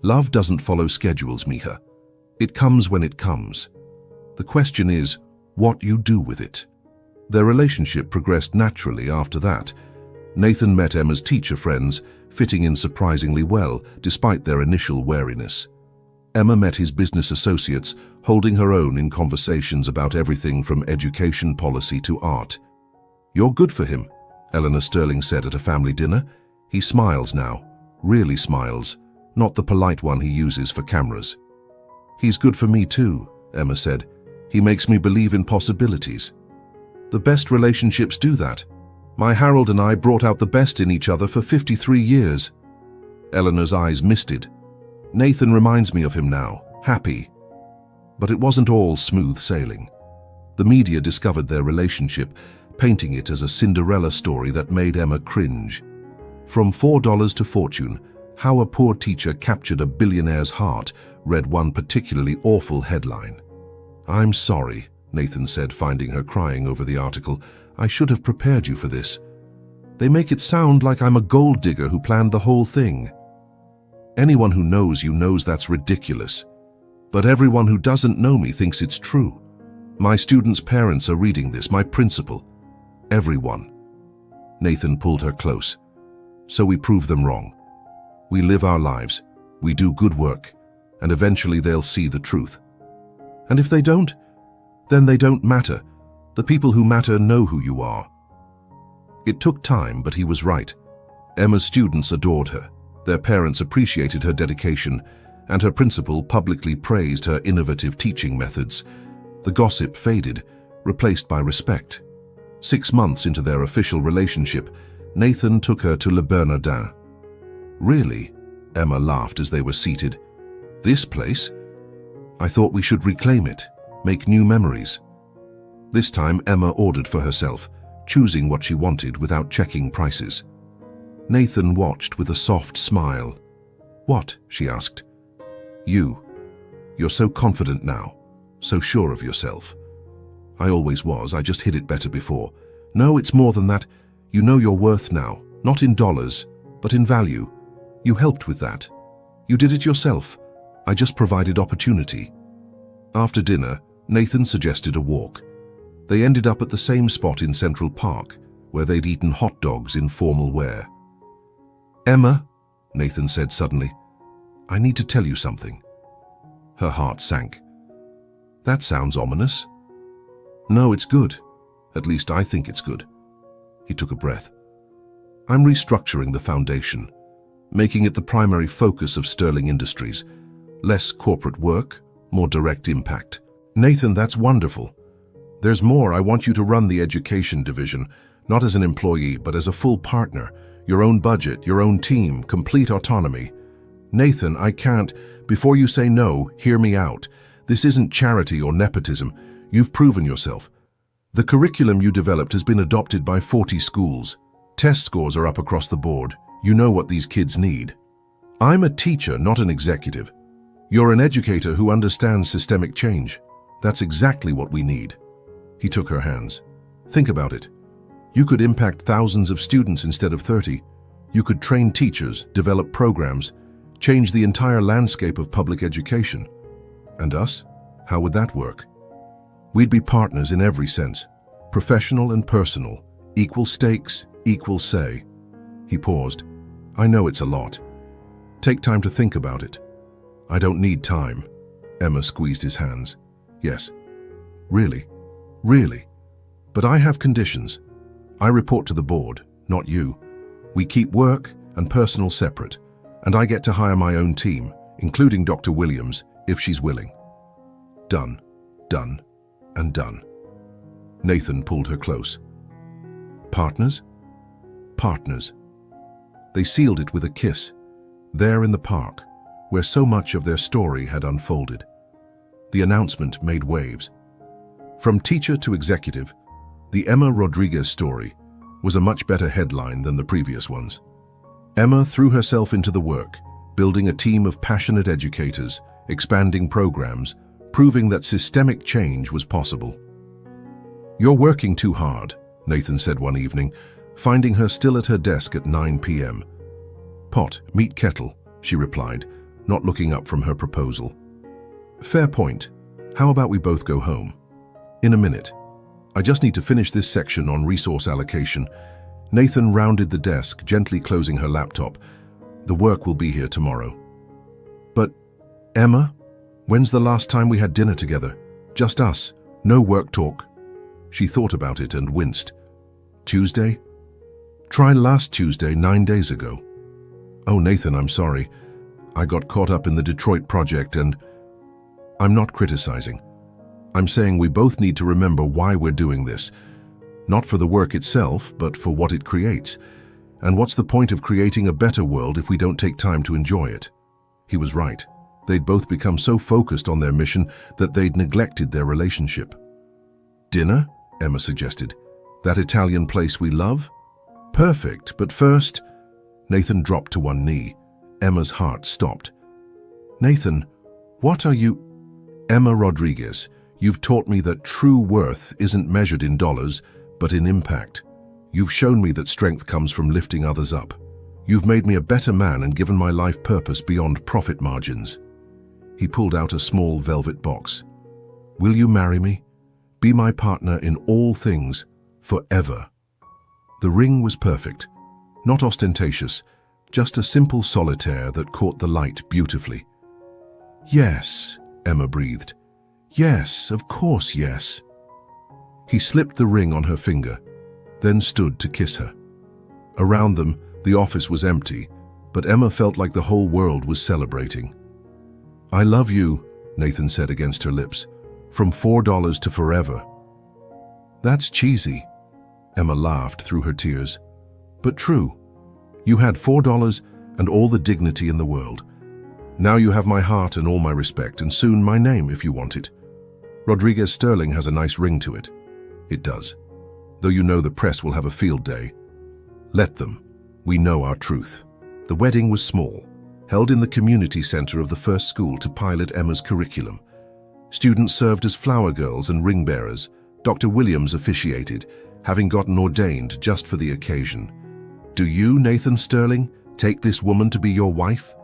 [SPEAKER 1] "Love doesn't follow schedules, Miha. It comes when it comes. The question is what you do with it." Their relationship progressed naturally after that. Nathan met Emma's teacher friends, fitting in surprisingly well, despite their initial wariness. Emma met his business associates, holding her own in conversations about everything from education policy to art. "You're good for him," Eleanor Sterling said at a family dinner. "He smiles now, really smiles, not the polite one he uses for cameras." "He's good for me too," Emma said. "He makes me believe in possibilities." "The best relationships do that. My Harold and I brought out the best in each other for 53 years. Eleanor's eyes misted. "Nathan reminds me of him now, happy." But it wasn't all smooth sailing. The media discovered their relationship, painting it as a Cinderella story that made Emma cringe. From $4 to Fortune, How a Poor Teacher Captured a Billionaire's Heart, read one particularly awful headline. "I'm sorry," Nathan said, finding her crying over the article. "I should have prepared you for this. They make it sound like I'm a gold digger who planned the whole thing. Anyone who knows you knows that's ridiculous. But everyone who doesn't know me thinks it's true. My students' parents are reading this, my principal. Everyone." Nathan pulled her close. "So we prove them wrong. We live our lives, we do good work, and eventually they'll see the truth. And if they don't, then they don't matter. The people who matter know who you are." It took time, but he was right. Emma's students adored her, their parents appreciated her dedication, and her principal publicly praised her innovative teaching methods. The gossip faded, replaced by respect. 6 months into their official relationship, Nathan took her to Le Bernardin. "Really?" Emma laughed as they were seated. "This place? I thought we should reclaim it, make new memories." This time Emma ordered for herself, choosing what she wanted without checking prices. Nathan watched with a soft smile. "What?" she asked. You're so confident now, so sure of yourself." "I always was, I just hid it better before." "No, it's more than that. You know your worth now, not in dollars, but in value. You helped with that. You did it yourself. I just provided opportunity." After dinner, Nathan suggested a walk. They ended up at the same spot in Central Park, where they'd eaten hot dogs in formal wear. "Emma," Nathan said suddenly, "I need to tell you something." Her heart sank. "That sounds ominous." "No, it's good. At least I think it's good." He took a breath. "I'm restructuring the foundation, making it the primary focus of Sterling Industries. Less corporate work, more direct impact." "Nathan, that's wonderful. There's more. I want you to run the education division, not as an employee, but as a full partner. Your own budget, your own team, complete autonomy." "Nathan, I can't." "Before you say no, hear me out. This isn't charity or nepotism. You've proven yourself. The curriculum you developed has been adopted by 40 schools. Test scores are up across the board. You know what these kids need. I'm a teacher, not an executive. You're an educator who understands systemic change. That's exactly what we need." He took her hands. "Think about it. You could impact thousands of students instead of 30. You could train teachers, develop programs, change the entire landscape of public education. And us? How would that work? We'd be partners in every sense, professional and personal, equal stakes, equal say." He paused. "I know it's a lot. Take time to think about it." "I don't need time." Emma squeezed his hands. "Yes. Really? Really? But I have conditions. I report to the board, not you. We keep work and personal separate, and I get to hire my own team, including Dr. Williams, if she's willing." Done, done, and done. Nathan pulled her close. "Partners? Partners." They sealed it with a kiss, there in the park, where so much of their story had unfolded. The announcement made waves. From teacher to executive, the Emma Rodriguez story was a much better headline than the previous ones. Emma threw herself into the work, building a team of passionate educators, expanding programs, proving that systemic change was possible. "You're working too hard," Nathan said one evening, finding her still at her desk at 9 p.m. "Pot, meet kettle," she replied, not looking up from her proposal. "Fair point. How about we both go home?" "In a minute. I just need to finish this section on resource allocation." Nathan rounded the desk, gently closing her laptop. "The work will be here tomorrow." "But, Emma, when's the last time we had dinner together? Just us, no work talk." She thought about it and winced. "Tuesday? Try last Tuesday, 9 days ago." "Oh, Nathan, I'm sorry. I got caught up in the Detroit project and—" "I'm not criticizing. I'm saying we both need to remember why we're doing this. Not for the work itself, but for what it creates. And what's the point of creating a better world if we don't take time to enjoy it?" He was right. They'd both become so focused on their mission that they'd neglected their relationship. "Dinner?" Emma suggested. That Italian place we love? Perfect, but first... Nathan dropped to one knee. Emma's heart stopped. Nathan, what are you... Emma Rodriguez, you've taught me that true worth isn't measured in dollars, but in impact. You've shown me that strength comes from lifting others up. You've made me a better man and given my life purpose beyond profit margins. He pulled out a small velvet box. Will you marry me? Be my partner in all things, forever. The ring was perfect, not ostentatious, just a simple solitaire that caught the light beautifully. Yes, Emma breathed. Yes, of course, yes. He slipped the ring on her finger, then stood to kiss her. Around them, the office was empty, but Emma felt like the whole world was celebrating. I love you, Nathan said against her lips, from $4 to forever. That's cheesy, Emma laughed through her tears. But true. You had $4 and all the dignity in the world. Now you have my heart and all my respect, and soon my name if you want it. Rodriguez Sterling has a nice ring to it. It does. Though you know the press will have a field day. Let them. We know our truth. The wedding was small, held in the community center of the first school to pilot Emma's curriculum. Students served as flower girls and ring bearers. Dr. Williams officiated, having gotten ordained just for the occasion. Do you, Nathan Sterling, take this woman to be your wife?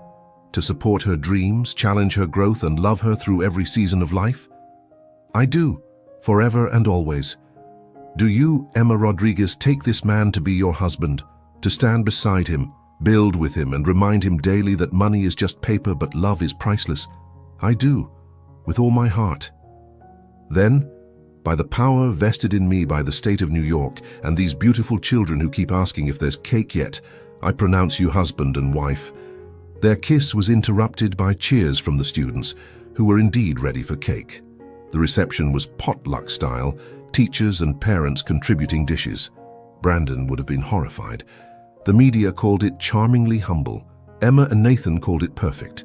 [SPEAKER 1] To support her dreams, challenge her growth, and love her through every season of life? I do, forever and always. Do you, Emma Rodriguez, take this man to be your husband, to stand beside him, build with him, and remind him daily that money is just paper but love is priceless? I do, with all my heart. Then, by the power vested in me by the state of New York and these beautiful children who keep asking if there's cake yet, I pronounce you husband and wife. Their kiss was interrupted by cheers from the students, who were indeed ready for cake. The reception was potluck style, teachers and parents contributing dishes. Brandon would have been horrified. The media called it charmingly humble. Emma and Nathan called it perfect.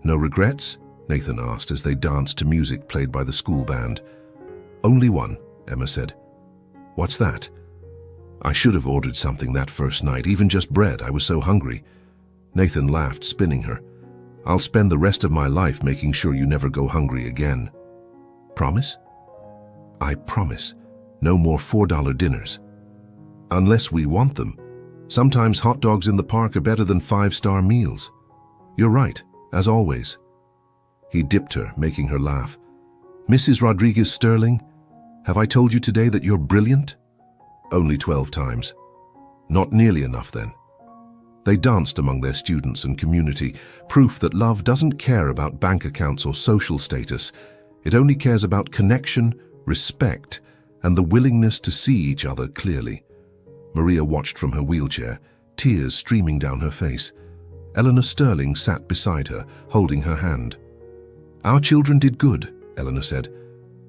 [SPEAKER 1] No regrets? Nathan asked as they danced to music played by the school band. Only one, Emma said. What's that? I should have ordered something that first night, even just bread. I was so hungry. Nathan laughed, spinning her. I'll spend the rest of my life making sure you never go hungry again. Promise? I promise. No more $4 dinners. Unless we want them. Sometimes hot dogs in the park are better than 5-star meals. You're right, as always. He dipped her, making her laugh. Mrs. Rodriguez Sterling, have I told you today that you're brilliant? Only 12 times. Not nearly enough then. They danced among their students and community, proof that love doesn't care about bank accounts or social status. It only cares about connection, respect, and the willingness to see each other clearly. Maria watched from her wheelchair, tears streaming down her face. Eleanor Sterling sat beside her, holding her hand. Our children did good, Eleanor said.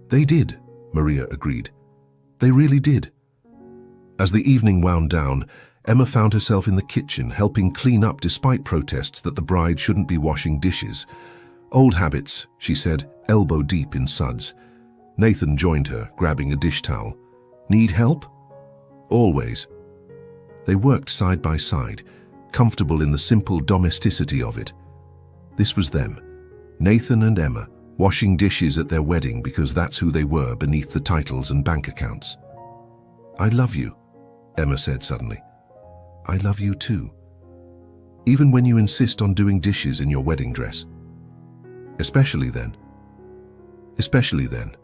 [SPEAKER 1] They did, Maria agreed. They really did. As the evening wound down, Emma found herself in the kitchen, helping clean up despite protests that the bride shouldn't be washing dishes. Old habits, she said, elbow deep in suds. Nathan joined her, grabbing a dish towel. Need help? Always. They worked side by side, comfortable in the simple domesticity of it. This was them, Nathan and Emma, washing dishes at their wedding because that's who they were beneath the titles and bank accounts. I love you, Emma said suddenly. I love you too. Even when you insist on doing dishes in your wedding dress. Especially then. Especially then.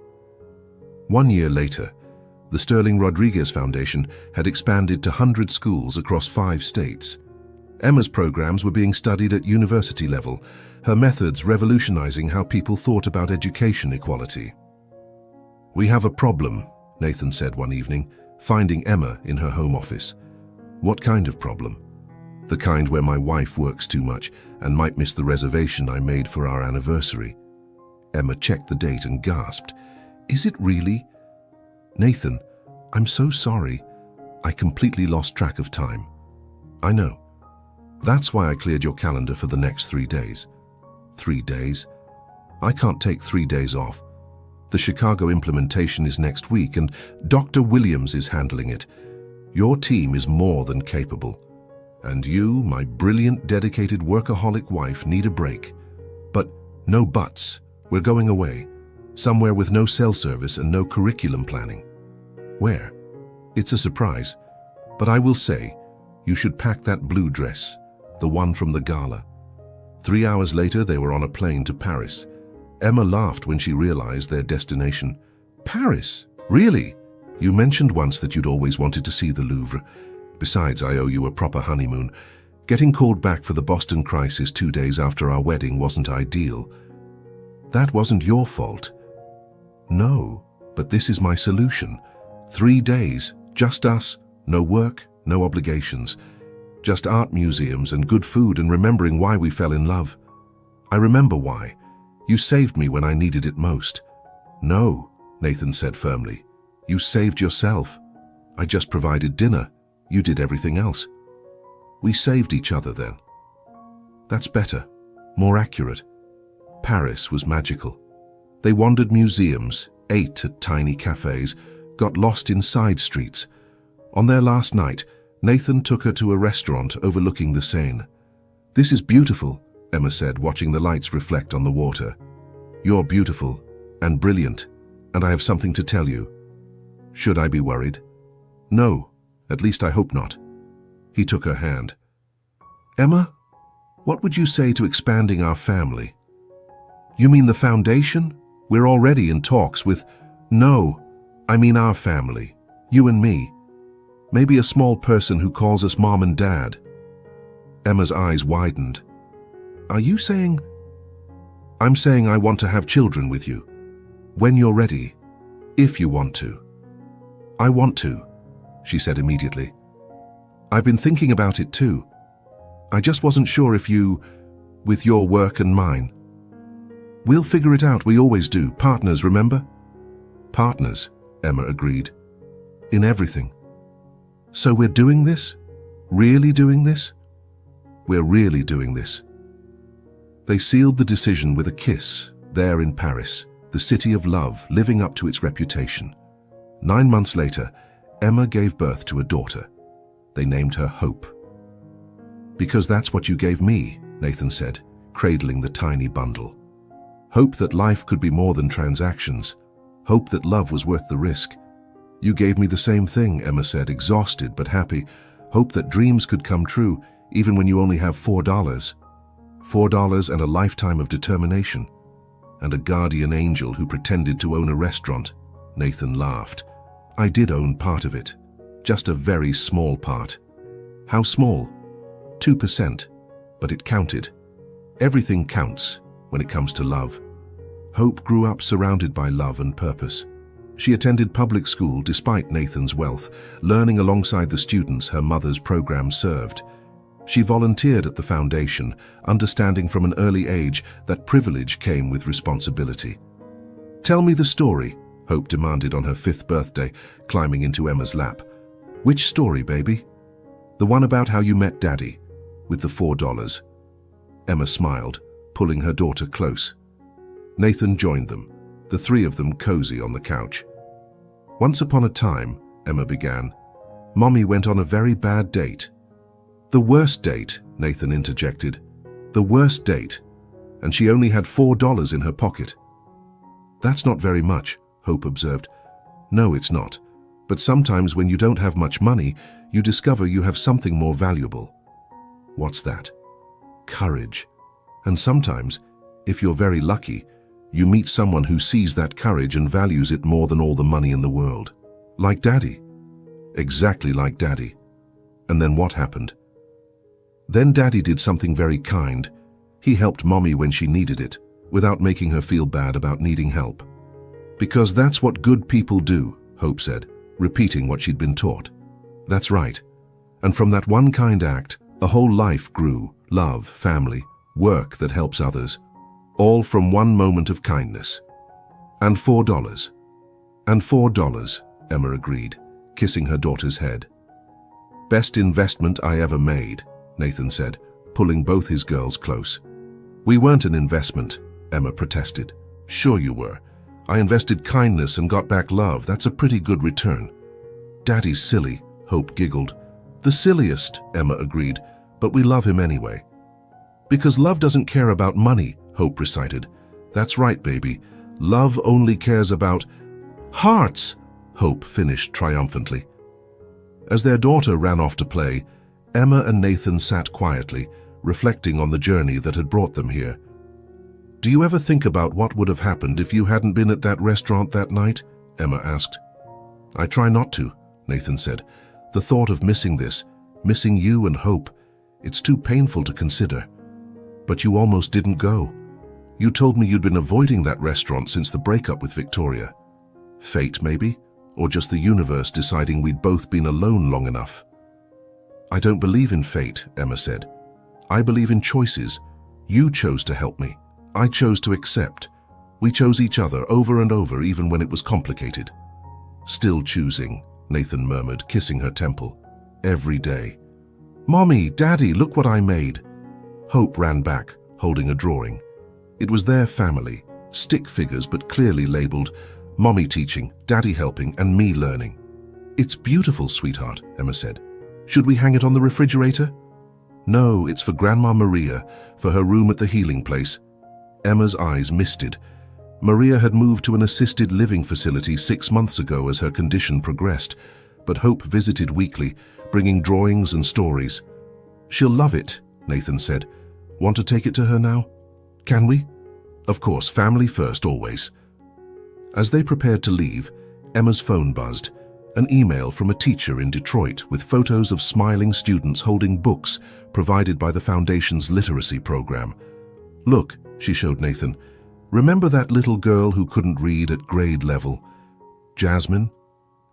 [SPEAKER 1] 1 year later, the Sterling Rodriguez Foundation had expanded to 100 schools across 5 states. Emma's programs were being studied at university level, her methods revolutionizing how people thought about education equality. We have a problem, Nathan said one evening, finding Emma in her home office. What kind of problem? The kind where my wife works too much and might miss the reservation I made for our anniversary. Emma checked the date and gasped. Is it really? Nathan, I'm so sorry. I completely lost track of time. I know. That's why I cleared your calendar for the next 3 days. 3 days? I can't take 3 days off. The Chicago implementation is next week and Dr. Williams is handling it. Your team is more than capable. And you, my brilliant, dedicated workaholic wife, need a break. But no buts. We're going away. Somewhere with no cell service and no curriculum planning. Where? It's a surprise. But I will say, you should pack that blue dress, the one from the gala. 3 hours later, they were on a plane to Paris. Emma laughed when she realized their destination. Paris? Really? You mentioned once that you'd always wanted to see the Louvre. Besides, I owe you a proper honeymoon. Getting called back for the Boston crisis 2 days after our wedding wasn't ideal. That wasn't your fault. No, but this is my solution. 3 days, just us, no work, no obligations. Just art museums and good food and remembering why we fell in love. I remember why. You saved me when I needed it most. No, Nathan said firmly. You saved yourself. I just provided dinner. You did everything else. We saved each other then. That's better, more accurate. Paris was magical. They wandered museums, ate at tiny cafes, got lost in side streets. On their last night, Nathan took her to a restaurant overlooking the Seine. This is beautiful, Emma said, watching the lights reflect on the water. You're beautiful and brilliant, and I have something to tell you. Should I be worried? No, at least I hope not. He took her hand. Emma, what would you say to expanding our family? You mean the foundation? We're already in talks with... No, I mean our family, you and me. Maybe a small person who calls us Mom and Dad. Emma's eyes widened. Are you saying... I'm saying I want to have children with you. When you're ready. If you want to. I want to, she said immediately. I've been thinking about it too. I just wasn't sure if you... with your work and mine. We'll figure it out, we always do. Partners, remember? Partners, Emma agreed. In everything. So we're doing this? Really doing this? We're really doing this. They sealed the decision with a kiss, there in Paris, the city of love, living up to its reputation. 9 months later, Emma gave birth to a daughter. They named her Hope. Because that's what you gave me, Nathan said, cradling the tiny bundle. Hope that life could be more than transactions. Hope that love was worth the risk. You gave me the same thing, Emma said, exhausted but happy. Hope that dreams could come true, even when you only have $4. $4 and a lifetime of determination. And a guardian angel who pretended to own a restaurant. Nathan laughed. I did own part of it. Just a very small part. How small? 2%. But it counted. Everything counts when it comes to love. Hope grew up surrounded by love and purpose. She attended public school despite Nathan's wealth, learning alongside the students her mother's program served. She volunteered at the foundation, understanding from an early age that privilege came with responsibility. Tell me the story, Hope demanded on her 5th birthday, climbing into Emma's lap. Which story, baby? The one about how you met Daddy, with the $4. Emma smiled, pulling her daughter close. Nathan joined them, the 3 of them cozy on the couch. Once upon a time, Emma began, Mommy went on a very bad date. The worst date, Nathan interjected. The worst date. And she only had $4 in her pocket. That's not very much, Hope observed. No, it's not. But sometimes when you don't have much money, you discover you have something more valuable. What's that? Courage. And sometimes, if you're very lucky, you meet someone who sees that courage and values it more than all the money in the world. Like Daddy. Exactly like Daddy. And then what happened? Then Daddy did something very kind. He helped Mommy when she needed it, without making her feel bad about needing help. Because that's what good people do, Hope said, repeating what she'd been taught. That's right. And from that one kind act, a whole life grew, love, family, work that helps others. All from one moment of kindness. And $4. And $4, Emma agreed, kissing her daughter's head. Best investment I ever made, Nathan said, pulling both his girls close. We weren't an investment, Emma protested. Sure you were. I invested kindness and got back love. That's a pretty good return." "Daddy's silly," Hope giggled. "The silliest," Emma agreed, "but we love him anyway." "Because love doesn't care about money," Hope recited. "That's right, baby. Love only cares about hearts," Hope finished triumphantly. As their daughter ran off to play, Emma and Nathan sat quietly, reflecting on the journey that had brought them here. "Do you ever think about what would have happened if you hadn't been at that restaurant that night?" Emma asked. "I try not to," Nathan said. "The thought of missing this, missing you and Hope, it's too painful to consider. But you almost didn't go. You told me you'd been avoiding that restaurant since the breakup with Victoria. Fate, maybe? Or just the universe deciding we'd both been alone long enough?" "I don't believe in fate," Emma said. "I believe in choices. You chose to help me. I chose to accept. We chose each other over and over, even when it was complicated." "Still choosing," Nathan murmured, kissing her temple. "Every day." "Mommy, Daddy, look what I made." Hope ran back, holding a drawing. It was their family, stick figures but clearly labeled, Mommy teaching, Daddy helping, and me learning. "It's beautiful, sweetheart," Emma said. "Should we hang it on the refrigerator?" "No, it's for Grandma Maria, for her room at the healing place." Emma's eyes misted. Maria had moved to an assisted living facility 6 months ago as her condition progressed, but Hope visited weekly, bringing drawings and stories. "She'll love it," Nathan said. "Want to take it to her now? Can we?" "Of course, family first always." As they prepared to leave, Emma's phone buzzed. An email from a teacher in Detroit with photos of smiling students holding books provided by the Foundation's literacy program. "Look," she showed Nathan. "Remember that little girl who couldn't read at grade level? Jasmine?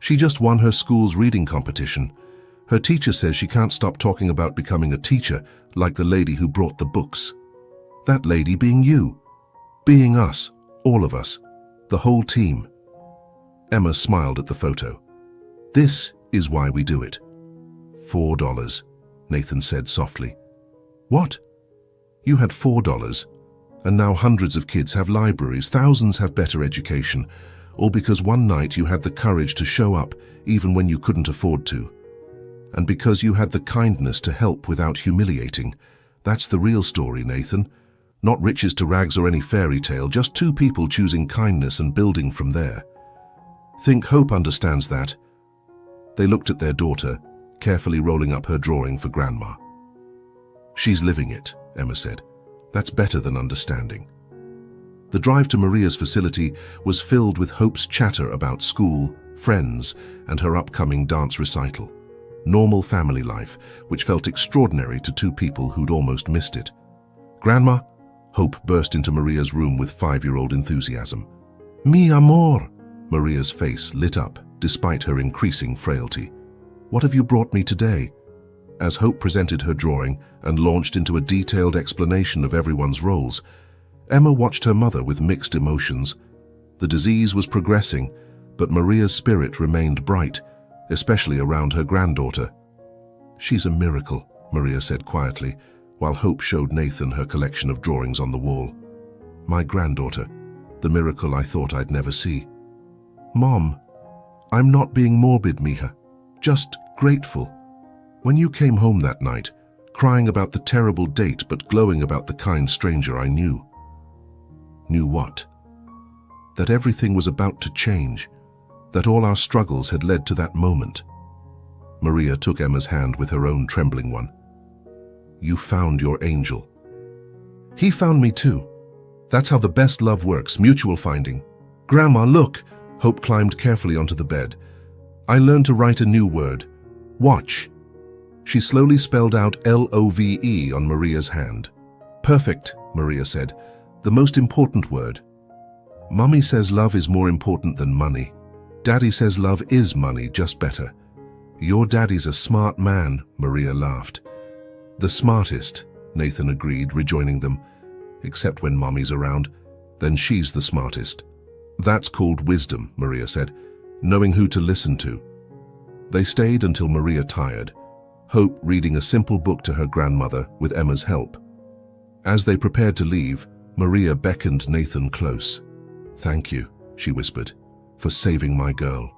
[SPEAKER 1] She just won her school's reading competition. Her teacher says she can't stop talking about becoming a teacher, like the lady who brought the books. That lady being you. Being us, all of us, the whole team." Emma smiled at the photo. "This is why we do it." $4, Nathan said softly. "What?" "You had $4, and now hundreds of kids have libraries, thousands have better education, all because one night you had the courage to show up even when you couldn't afford to. And because you had the kindness to help without humiliating. That's the real story, Nathan. Not riches to rags or any fairy tale, just two people choosing kindness and building from there. Think Hope understands that?" They looked at their daughter, carefully rolling up her drawing for Grandma. "She's living it," Emma said. "That's better than understanding." The drive to Maria's facility was filled with Hope's chatter about school, friends, and her upcoming dance recital. Normal family life, which felt extraordinary to two people who'd almost missed it. "Grandma?" Hope burst into Maria's room with 5-year-old enthusiasm. "Mi amor!" Maria's face lit up, despite her increasing frailty. "What have you brought me today?" As Hope presented her drawing and launched into a detailed explanation of everyone's roles, Emma watched her mother with mixed emotions. The disease was progressing, but Maria's spirit remained bright, especially around her granddaughter. "She's a miracle," Maria said quietly, while Hope showed Nathan her collection of drawings on the wall. "My granddaughter, the miracle I thought I'd never see." "Mom, I'm not being morbid, Mija, just grateful. When you came home that night, crying about the terrible date but glowing about the kind stranger I knew." "Knew what?" "That everything was about to change, that all our struggles had led to that moment." Maria took Emma's hand with her own trembling one. "You found your angel." "He found me too. That's how the best love works, mutual finding." "Grandma, look!" Hope climbed carefully onto the bed. "I learned to write a new word. Watch." She slowly spelled out LOVE on Maria's hand. "Perfect," Maria said. "The most important word. Mummy says love is more important than money. Daddy says love is money, just better. Your daddy's a smart man," Maria laughed. "The smartest," Nathan agreed, rejoining them. "Except when Mommy's around. Then she's the smartest." "That's called wisdom," Maria said, "knowing who to listen to." They stayed until Maria tired, Hope reading a simple book to her grandmother with Emma's help. As they prepared to leave, Maria beckoned Nathan close. "Thank you," she whispered, "for saving my girl."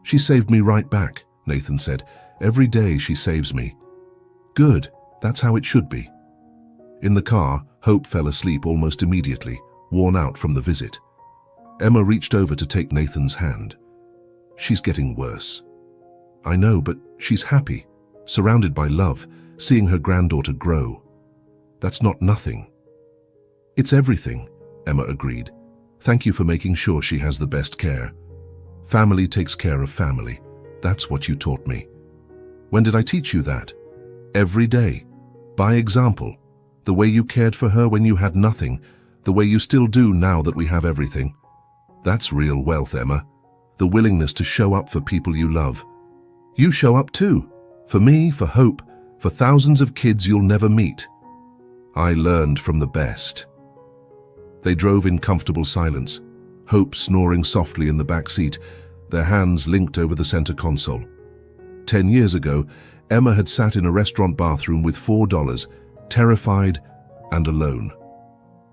[SPEAKER 1] "She saved me right back," Nathan said. "Every day she saves me." "Good, that's how it should be." In the car, Hope fell asleep almost immediately, worn out from the visit. Emma reached over to take Nathan's hand. "She's getting worse." "I know, but she's happy, surrounded by love, seeing her granddaughter grow. That's not nothing." "It's everything," Emma agreed. "Thank you for making sure she has the best care. Family takes care of family. That's what you taught me." "When did I teach you that?" "Every day. By example. The way you cared for her when you had nothing, the way you still do now that we have everything. That's real wealth, Emma. The willingness to show up for people you love. You show up too. For me, for Hope, for thousands of kids you'll never meet. I learned from the best." They drove in comfortable silence, Hope snoring softly in the back seat, their hands linked over the center console. 10 years ago, Emma had sat in a restaurant bathroom with $4, terrified and alone.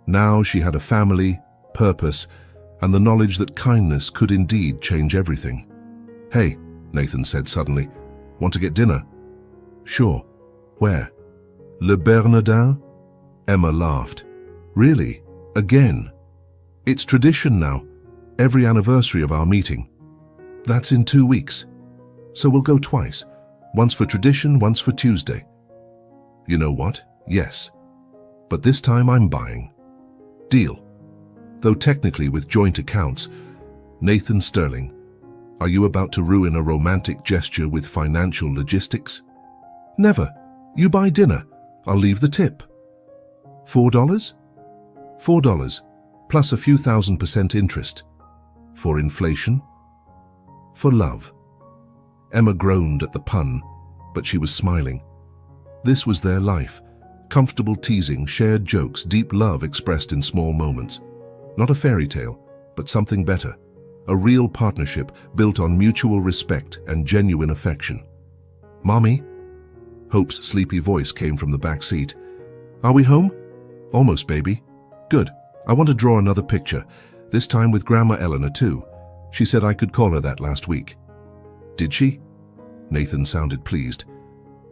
[SPEAKER 1] Now she had a family, purpose, and the knowledge that kindness could indeed change everything. "Hey," Nathan said suddenly, "want to get dinner?" "Sure. Where?" "Le Bernardin?" Emma laughed. "Really? Again?" "It's tradition now. Every anniversary of our meeting." "That's in 2 weeks. So we'll go twice. Once for tradition, once for Tuesday." "You know what? Yes. But this time I'm buying." "Deal." Though technically with joint accounts. Nathan Sterling, are you about to ruin a romantic gesture with financial logistics? "Never. You buy dinner. I'll leave the tip." $4? $4, plus a few thousand% interest. For inflation? For love. Emma groaned at the pun, but she was smiling. This was their life. Comfortable teasing, shared jokes, deep love expressed in small moments. Not a fairy tale, but something better. A real partnership built on mutual respect and genuine affection. "Mommy?" Hope's sleepy voice came from the back seat. "Are we home?" "Almost, baby." "Good. I want to draw another picture, this time with Grandma Eleanor too. She said I could call her that last week." "Did she?" Nathan sounded pleased.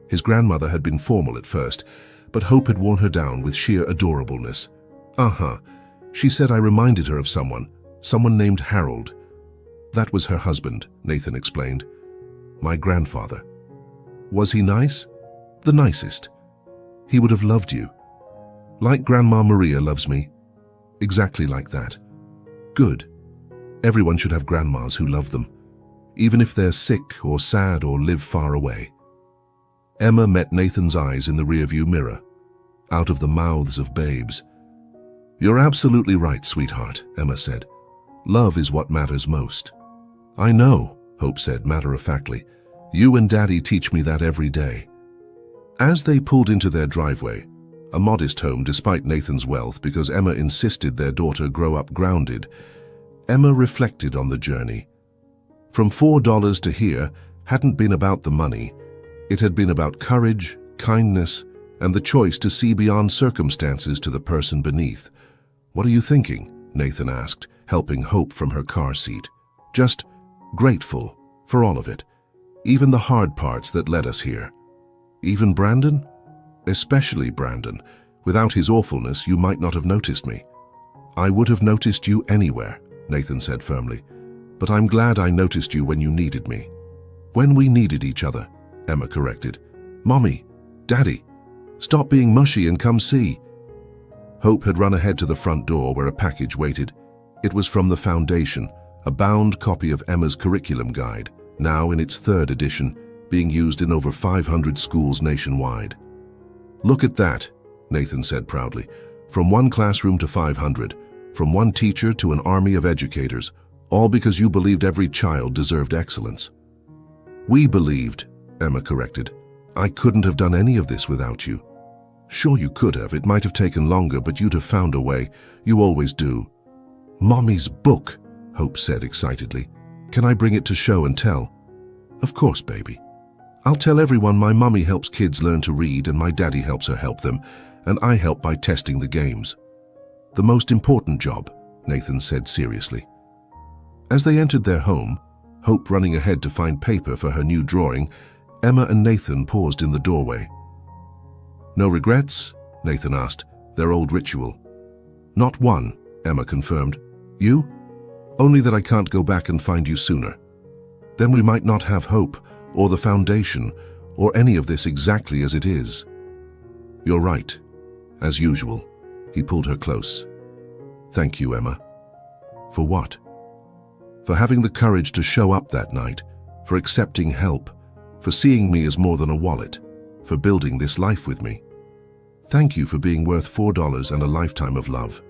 [SPEAKER 1] His grandmother had been formal at first, but Hope had worn her down with sheer adorableness. "Uh-huh. She said I reminded her of someone named Harold." "That was her husband," Nathan explained. "My grandfather." "Was he nice?" "The nicest." "He would have loved you." "Like Grandma Maria loves me." "Exactly like that." "Good. Everyone should have grandmas who love them, even if they're sick or sad or live far away." Emma met Nathan's eyes in the rearview mirror, out of the mouths of babes. "You're absolutely right, sweetheart," Emma said. "Love is what matters most." "I know," Hope said matter-of-factly. "You and Daddy teach me that every day." As they pulled into their driveway, a modest home despite Nathan's wealth because Emma insisted their daughter grow up grounded, Emma reflected on the journey. From $4 to here hadn't been about the money. It had been about courage, kindness, and the choice to see beyond circumstances to the person beneath. "What are you thinking?" Nathan asked, helping Hope from her car seat. "Just grateful for all of it, even the hard parts that led us here." "Even Brandon?" "Especially Brandon. Without his awfulness, you might not have noticed me." "I would have noticed you anywhere," Nathan said firmly. "But I'm glad I noticed you when you needed me." "When we needed each other," Emma corrected. "Mommy, Daddy, stop being mushy and come see." Hope had run ahead to the front door where a package waited. It was from the Foundation, a bound copy of Emma's curriculum guide, now in its 3rd edition, being used in over 500 schools nationwide. "Look at that," Nathan said proudly. "From one classroom to 500, from one teacher to an army of educators, all because you believed every child deserved excellence." "We believed," Emma corrected. "I couldn't have done any of this without you." "Sure you could have. It might have taken longer, but you'd have found a way. You always do." "Mommy's book," Hope said excitedly. "Can I bring it to show and tell?" "Of course, baby. I'll tell everyone my mommy helps kids learn to read and my daddy helps her help them, and I help by testing the games." "The most important job," Nathan said seriously. As they entered their home, Hope running ahead to find paper for her new drawing, Emma and Nathan paused in the doorway. "No regrets?" Nathan asked, their old ritual. "Not one," Emma confirmed. "You?" "Only that I can't go back and find you sooner. Then we might not have hope, or the foundation, or any of this exactly as it is." "You're right. As usual." He pulled her close. "Thank you, Emma." "For what?" "For having the courage to show up that night, for accepting help, for seeing me as more than a wallet, for building this life with me. Thank you for being worth $4 and a lifetime of love.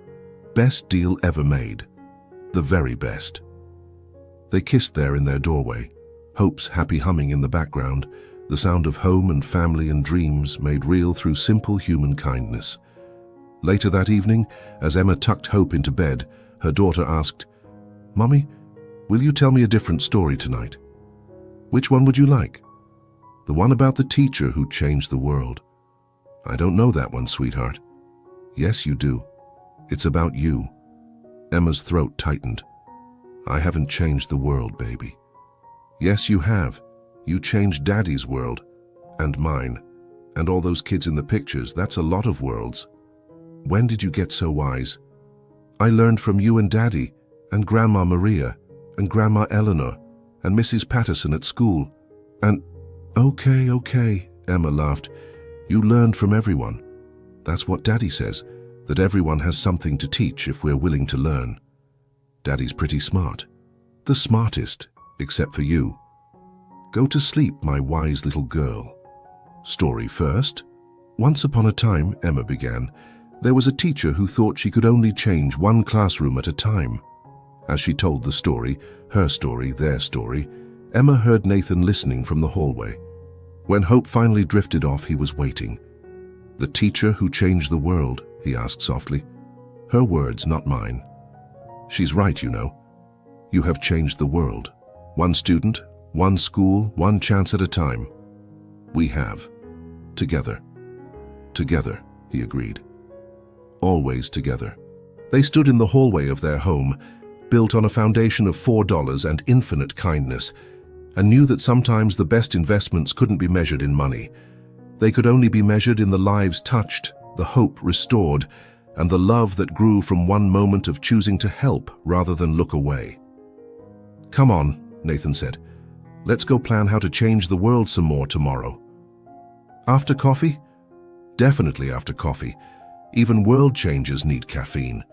[SPEAKER 1] Best deal ever made. The very best." They kissed there in their doorway, Hope's happy humming in the background, the sound of home and family and dreams made real through simple human kindness. Later that evening, as Emma tucked Hope into bed, her daughter asked, "Mommy, will you tell me a different story tonight?" "Which one would you like?" "The one about the teacher who changed the world." "I don't know that one, sweetheart." "Yes, you do. It's about you." Emma's throat tightened. "I haven't changed the world, baby." "Yes, you have. You changed Daddy's world, and mine, and all those kids in the pictures. That's a lot of worlds. When did you get so wise?" "I learned from you and Daddy, and Grandma Maria, and Grandma Eleanor, and Mrs. Patterson at school, and—" Okay, Emma laughed. "You learned from everyone. That's what Daddy says, that everyone has something to teach if we're willing to learn. Daddy's pretty smart. The smartest, except for you. Go to sleep, my wise little girl." Story first. Once upon a time, Emma began, there was a teacher who thought she could only change one classroom at a time. As she told the story, her story, their story, Emma heard Nathan listening from the hallway. When Hope finally drifted off, he was waiting. "The teacher who changed the world?" he asked softly. Her words, not mine. "She's right, you know. You have changed the world. One student, one school, one chance at a time. We have. Together." "Together," he agreed. "Always together." They stood in the hallway of their home, built on a foundation of $4 and infinite kindness, and knew that sometimes the best investments couldn't be measured in money. They could only be measured in the lives touched, the hope restored, and the love that grew from one moment of choosing to help rather than look away. "Come on," Nathan said. "Let's go plan how to change the world some more tomorrow." "After coffee?" "Definitely after coffee. Even world changers need caffeine.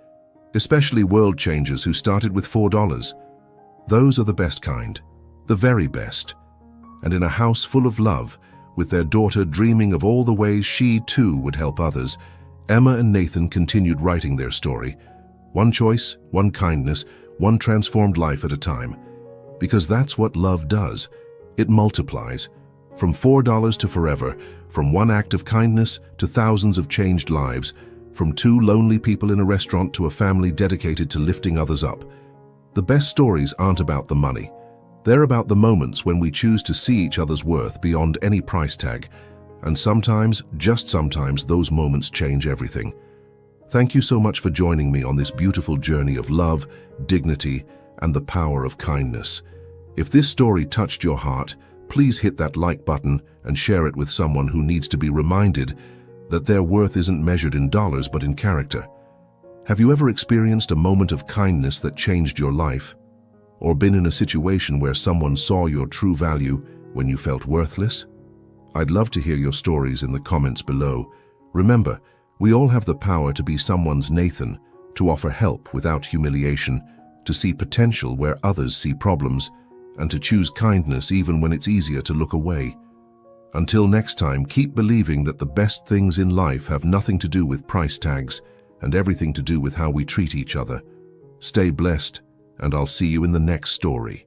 [SPEAKER 1] Especially world changers who started with $4. Those are the best kind. The very best." And in a house full of love, with their daughter dreaming of all the ways she too would help others, Emma and Nathan continued writing their story. One choice, one kindness, one transformed life at a time. Because that's what love does. It multiplies. From $4 to forever, from one act of kindness to thousands of changed lives, from two lonely people in a restaurant to a family dedicated to lifting others up. The best stories aren't about the money. They're about the moments when we choose to see each other's worth beyond any price tag. And sometimes, just sometimes, those moments change everything. Thank you so much for joining me on this beautiful journey of love, dignity, and the power of kindness. If this story touched your heart, please hit that like button and share it with someone who needs to be reminded that their worth isn't measured in dollars but in character. Have you ever experienced a moment of kindness that changed your life? Or been in a situation where someone saw your true value when you felt worthless? I'd love to hear your stories in the comments below. Remember, we all have the power to be someone's Nathan, to offer help without humiliation, to see potential where others see problems, and to choose kindness even when it's easier to look away. Until next time, keep believing that the best things in life have nothing to do with price tags and everything to do with how we treat each other. Stay blessed, and I'll see you in the next story.